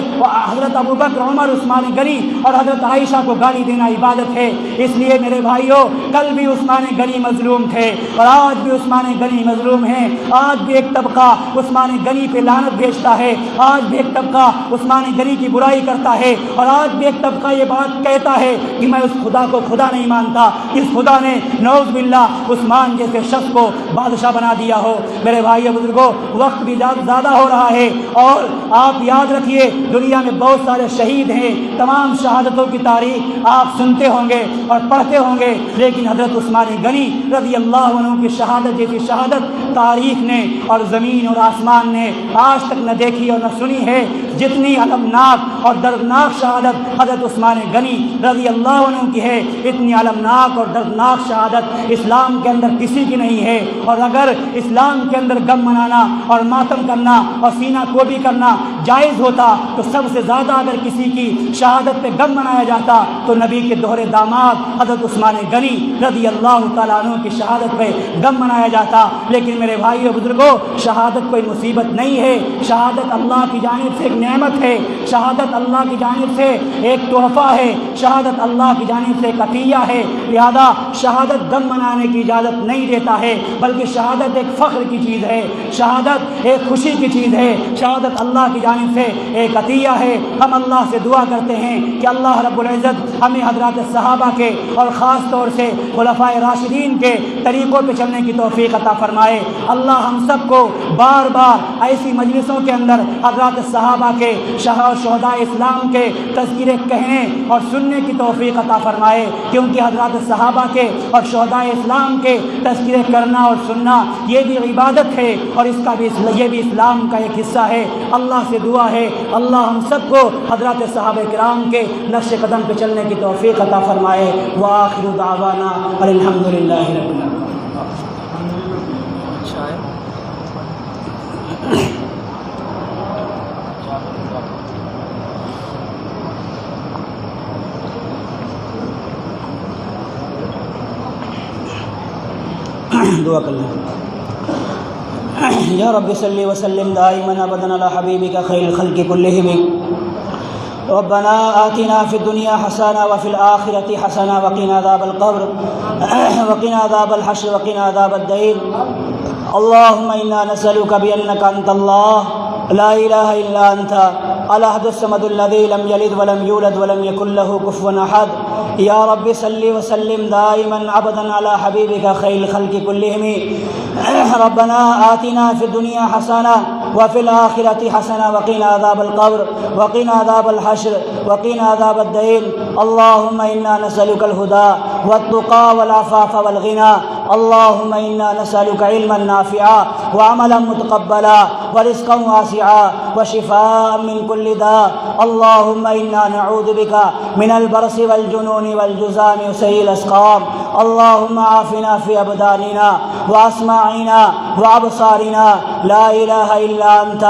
حضرت ابوبکر، عمر، عثمان غنی اور حضرت عائشہ کو گالی دینا عبادت ہے۔ اس لیے میرے بھائیوں، کل بھی عثمان غنی مظلوم تھے اور آج بھی عثمان غنی مظلوم ہیں۔ آج بھی ایک طبقہ عثمان غنی پہ لعنت بھیجتا ہے، آج بھی ایک طبقہ عثمان غنی کی برائی کرتا ہے، اور آج بھی ایک طبقہ یہ بات کہتا ہے کہ میں اس خدا کو خدا نہیں مانتا، اس خدا نے نعوذ باللہ عثمان جیسے شخص کو بادشاہ بنا دیا ہو۔ میرے بھائیو بزرگوں، وقت بھی زیادہ ہو رہا ہے، اور آپ یاد رکھیے دنیا میں بہت سارے شہید ہیں، تمام شہادتوں کی تاریخ آپ سنتے ہوں گے اور پڑھتے ہوں گے، لیکن حضرت عثمان غنی رضی اللہ عنہ کی شہادت جیسی شہادت تاریخ نے اور زمین اور آسمان نے آج تک نہ دیکھی اور نہ سنی ہے۔ جتنی المناک اور دردناک شہادت حضرت عثمان غنی رضی اللہ عنہ کی ہے، اتنی المناک اور دردناک شہادت اسلام کے اندر کسی کی نہیں ہے۔ اور اگر اسلام کے اندر غم منانا اور ماتم کرنا اور سینہ کوبی کرنا جائز ہوتا تو سب سے زیادہ اگر کسی کی شہادت پہ غم منایا جاتا تو نبی کے دوہرے داماد حضرت عثمان غنی رضی اللہ تعالیٰ عنہ کی شہادت پہ غم منایا جاتا۔ لیکن میرے بھائیو بزرگوں، شہادت کوئی مصیبت نہیں ہے، شہادت اللہ کی جانب سے ایک نعمت ہے، شہادت اللہ کی جانب سے ایک تحفہ ہے، شہادت اللہ کی جانب سے ایک عطیہ ہے۔ لہذا شہادت غم منانے کی اجازت نہیں دیتا ہے، بلکہ شہادت ایک فخر کی چیز ہے، شہادت ایک خوشی کی چیز ہے، شہادت اللہ کی جانب سے ایک عطیہ ہے۔ ہم اللہ سے دعا کرتے ہیں کہ اللہ رب العزت ہمیں حضرات صحابہ کے اور خاص طور سے خلفائے راشدین کے طریقوں پہ چلنے کی توفیق عطا فرمائے۔ اللہ ہم سب کو بار بار ایسی مجلسوں کے اندر حضرات صحابہ کے شہداء اسلام کے تذکرے کہنے اور سننے کی توفیق عطا فرمائے، کیونکہ حضرات صحابہ کے اور شہداء اسلام کے تذکرے کرنا اور سننا یہ بھی عبادت ہے، اور اس کا بھی یہ بھی اسلام کا ایک حصہ ہے۔ اللہ سے دعا ہے اللہ ہم سب کو حضرات صحابہ کرام کے نقش قدم پہ چلنے کی توفیق عطا فرمائے۔ وآخر دعوانا الحمدللہ رب العالمین۔ دعا کر لیں۔ یا رب صلی وسلم دائما ابدا علی حبیبک خیر الخلق کلہم۔ ربنا آتنا فی الدنیا حسنہ وفی الآخرۃ حسنہ وقنا عذاب القبر وقنا عذاب الحشر وقنا عذاب الدین۔ اللهم انا نسألك بأنك انت الله لا اله الا انت الاحد الصمد الذي لم يلد ولم يولد ولم يكن له كفوا احد۔ یا رب صل وسلم دائما ابدا على حبیبک خیر الخلق کلہم۔ ربنا آتنا فی الدنیا حسنہ وفی الآخرۃ حسنہ وقنا عذاب القبر وقنا عذاب الحشر وقنا عذاب الدین۔ اللهم انا نسألك الهدى والتقى والعفاف والغنى۔ اللهم انا نسألك علما نافعا وعملا متقبلا ورزقا واسعا وشفاء من كل داء۔ اللهم انا نعوذ بك من البرص والجنون والجذام وسيء الاسقام۔ اللهم عافنا في ابداننا واسماعنا وابصارنا لا الہ الا انت۔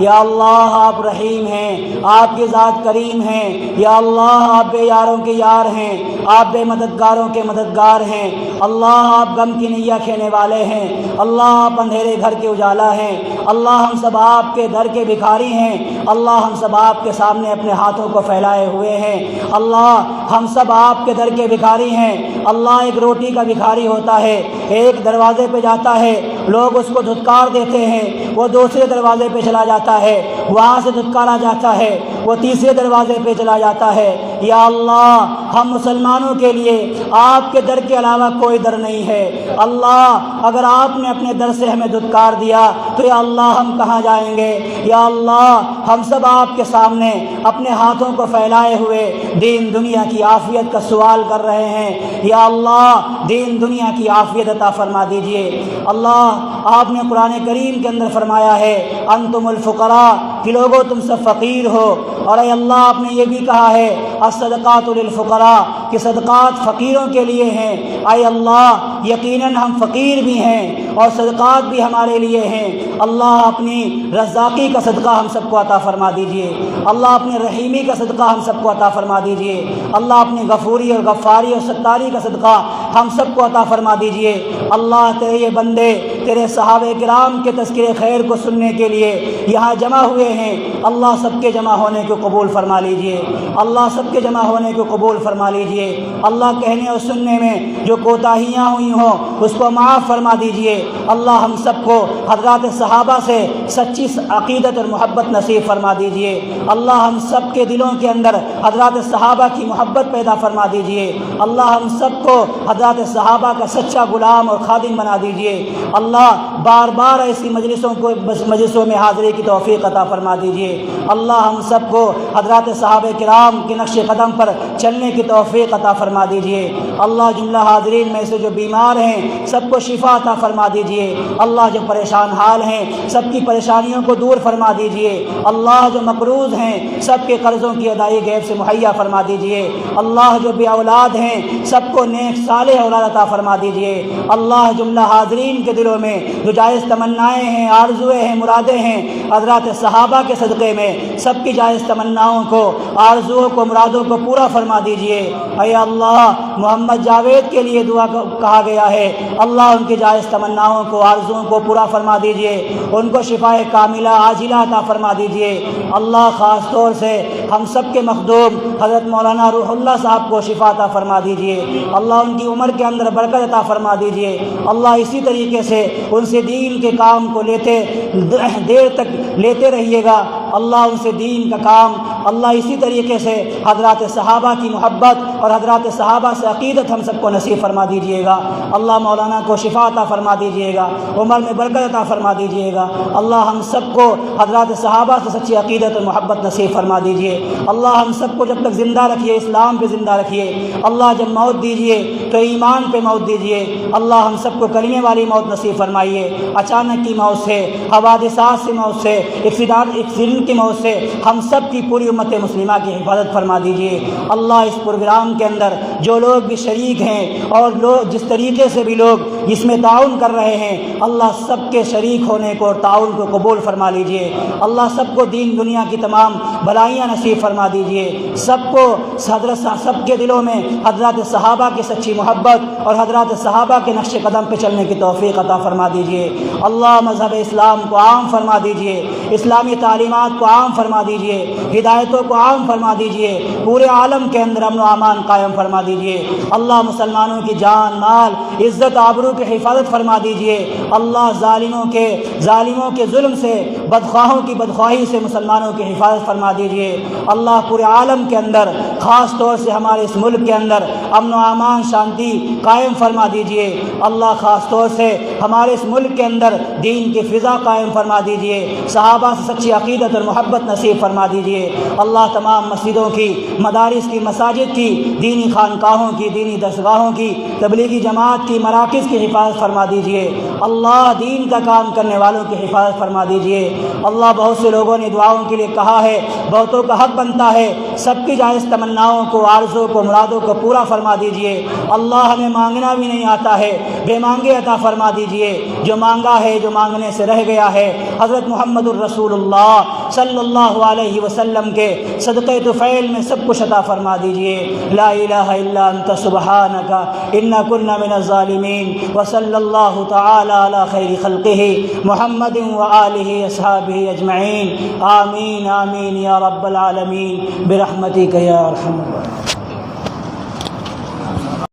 یا اللہ آپ رحیم ہیں، آپ کی ذات کریم ہیں، یا اللہ آپ بے یاروں کے یار ہیں، آپ بے مددگاروں کے مددگار ہیں۔ اللہ آپ غم کی نیا کھینے والے ہیں، اللہ آپ اندھیرے گھر کے اجالا ہیں۔ اللہ ہم سب آپ کے در کے بھکاری ہیں، اللہ ہم سب آپ کے سامنے اپنے ہاتھوں کو پھیلائے ہوئے ہیں۔ اللہ ہم سب آپ کے در کے بھکاری ہیں۔ اللہ ایک روٹی کا بھکاری ہوتا ہے، ایک دروازے پہ جاتا ہے، لوگ اس کو دھتکار دیتے ہیں، وہ دوسرے دروازے پہ چلا جاتا ہے، وہاں سے دھتکارا جاتا ہے، وہ تیسرے دروازے پہ چلا جاتا ہے، یا اللہ ہم مسلمانوں کے لیے آپ کے در کے علاوہ کوئی در نہیں ہے، اللہ اگر آپ نے اپنے در سے ہمیں دھتکار دیا تو یا اللہ ہم کہاں جائیں گے؟ یا اللہ ہم سب آپ کے سامنے اپنے ہاتھوں کو پھیلائے ہوئے دین دنیا کی عافیت کا سوال کر رہے ہیں، یا اللہ دین دنیا کی عافیت عطا فرما دیجئے۔ اللہ آپ نے قرآن کریم کے اندر فرمایا ہے انتم الفقراء، کہ لوگو تم سب فقیر ہو، اور اے اللہ آپ نے یہ بھی کہا ہے الصدقات للفقراء، کہ صدقات فقیروں کے لیے ہیں۔ اے اللہ یقیناً ہم فقیر بھی ہیں اور صدقات بھی ہمارے لیے ہیں، اللہ اپنی رزاقی کا صدقہ ہم سب کو عطا فرما دیجئے، اللہ اپنے رحیمی کا صدقہ ہم سب کو عطا فرما دیجئے، اللہ اپنی غفوری اور غفاری اور ستاری کا صدقہ ہم سب کو عطا فرما دیجئے۔ اللہ تیرے یہ بندے تیرے صحابہ کرام کے تذکرے خیر کو سننے کے لیے یہاں جمع ہوئے ہیں، اللہ سب کے جمع ہونے کو قبول فرما لیجئے، اللہ سب کے جمع ہونے کو قبول فرما لیجئے، اللہ کہنے اور سننے میں جو کوتاہیاں ہوئی ہوں اس کو معاف فرما دیجئے، اللہ ہم سب کو حضرات صحابہ سے سچی عقیدت اور محبت نصیب فرما دیجئے، اللہ ہم سب کے دلوں کے اندر حضرات صحابہ کی محبت پیدا فرما دیجئے، اللہ ہم سب کو حضرات صحابہ کا سچا غلام اور خادم بنا دیجئے، اللہ بار بار ایسی مجلسوں میں حاضری کی توفیق عطا فرما دیجئے، اللہ ہم سب کو حضرات صحابہ کرام کے نقش قدم پر چلنے کی توفیق عطا فرما دیجئے، اللہ جملہ حاضرین میں سے جو بیمار ہیں سب کو شفا عطا فرما دیجئے، اللہ جو پریشان حال ہیں سب کی پریشانیوں کو دور فرما دیجئے، اللہ جو مقروض ہیں سب کے قرضوں کی ادائیگی غیب سے مہیا فرما دیجئے، اللہ جو بے اولاد ہیں سب کو نیک صالح اولاد عطا فرما دیجئے، اللہ جملہ حاضرین کے دلوں میں جو جائز تمنائیں ہیں، آرزویں ہیں، مرادیں ہیں، حضرات صحابہ کے صدقے میں سب کی جائز تمناؤں کو، آرزوؤں کو، مرادوں کو پورا فرما دیجئے۔ اے اللہ محمد جاوید کے لیے دعا کہا گیا ہے، اللہ ان کی جائز تمناؤں کو، آرزوؤں کو پورا فرما دیجئے، ان کو شفاء کاملہ عاجلہ عطا فرما دیجئے۔ اللہ خاص طور سے ہم سب کے مخدوم حضرت مولانا روح اللہ صاحب کو شفا عطا فرما دیجئے، اللہ ان کی عمر کے اندر برکت عطا فرما دیجئے، اللہ اسی طریقے سے ان سے دین کے کام کو دیر تک لیتے رہیے گا، اللہ ان سے دین کا کام، اللہ اسی طریقے سے حضرات صحابہ کی محبت اور حضرات صحابہ سے عقیدت ہم سب کو نصیب فرما دیجئے گا، اللہ مولانا کو شفا عطا فرما دیجئے گا، عمر میں برکت عطا فرما دیجئے گا، اللہ ہم سب کو حضرات صحابہ سے سچی عقیدت اور محبت نصیب فرما دیجئے، اللہ ہم سب کو جب تک زندہ رکھیے اسلام پہ زندہ رکھیے، اللہ جب موت دیجئے تو ایمان پہ موت دیجئے، اللہ ہم سب کو کلمے والی موت نصیب فرمائیے، اچانک کی موت سے، حوادثات سے موت سے، ایکسیڈنٹ کی موت سے ہم سب کی پوری امت مسلمہ کی حفاظت فرما دیجئے، اللہ اس پروگرام کے اندر جو لوگ بھی شریک ہیں اور لوگ جس طریقے سے بھی لوگ اس میں تعاون کر رہے ہیں، اللہ سب کے شریک ہونے کو اور تعاون کو قبول فرما لیجئے، اللہ سب کو دین دنیا کی تمام بھلائیاں نصیب فرما دیجئے، سب کو سب کے دلوں میں حضرات صحابہ کی سچی محبت اور حضرات صحابہ کے نقش قدم پہ چلنے کی توفیق عطا فرما دیجئے، اللہ مذہب اسلام کو عام فرما دیجئے، اسلامی تعلیمات کو عام فرما دیجئے، ہدایتوں کو عام فرما دیجئے، پورے عالم کے اندر امن و امان قائم فرما دیجئے، اللہ مسلمانوں کی جان مال عزت آبرو کی حفاظت فرما دیجئے، اللہ ظالموں کے ظلم سے، بدخواہوں کی بدخواہی سے مسلمانوں کی حفاظت فرما دیجئے، اللہ پورے عالم کے اندر خاص طور سے ہمارے اس ملک کے اندر امن و امان شانتی قائم فرما دیجئے، اللہ خاص طور سے ہمارے اس ملک کے اندر دین کی فضا قائم فرما دیجئے، صحابہ سے سچی عقیدت اور محبت نصیب فرما دیجئے، اللہ تمام مسجدوں کی، مدارس کی، مساجد کی، دینی خانقاہوں کی، دینی درسگاہوں کی، تبلیغی جماعت کی، مراکز کی حفاظت فرما دیجئے، اللہ دین کا کام کرنے والوں کی حفاظت فرما دیجئے، اللہ بہت سے لوگوں نے دعاؤں کے لیے کہا ہے، بہتوں کا حق بنتا ہے، سب کی جائز تمناؤں کو، آرزوں کو، مرادوں کو پورا فرما دیجئے، اللہ ہمیں مانگنا بھی نہیں آتا ہے، بے مانگے عطا فرما دیجئے، جو مانگا ہے، جو مانگنے سے رہ گیا ہے، حضرت محمد الرسول اللہ صلی اللہ علیہ وسلم کے صدقے طفیل میں سب کچھ عطا فرما دیجئے، لا الہ الا انت سبحانک انا کنا من الظالمین، وصلی اللہ تعالی علی خیر خلقہ محمد وآلہ اصحابہ اجمعین، آمین آمین یا رب العالمین برحمتک یا ارحم الراحمین۔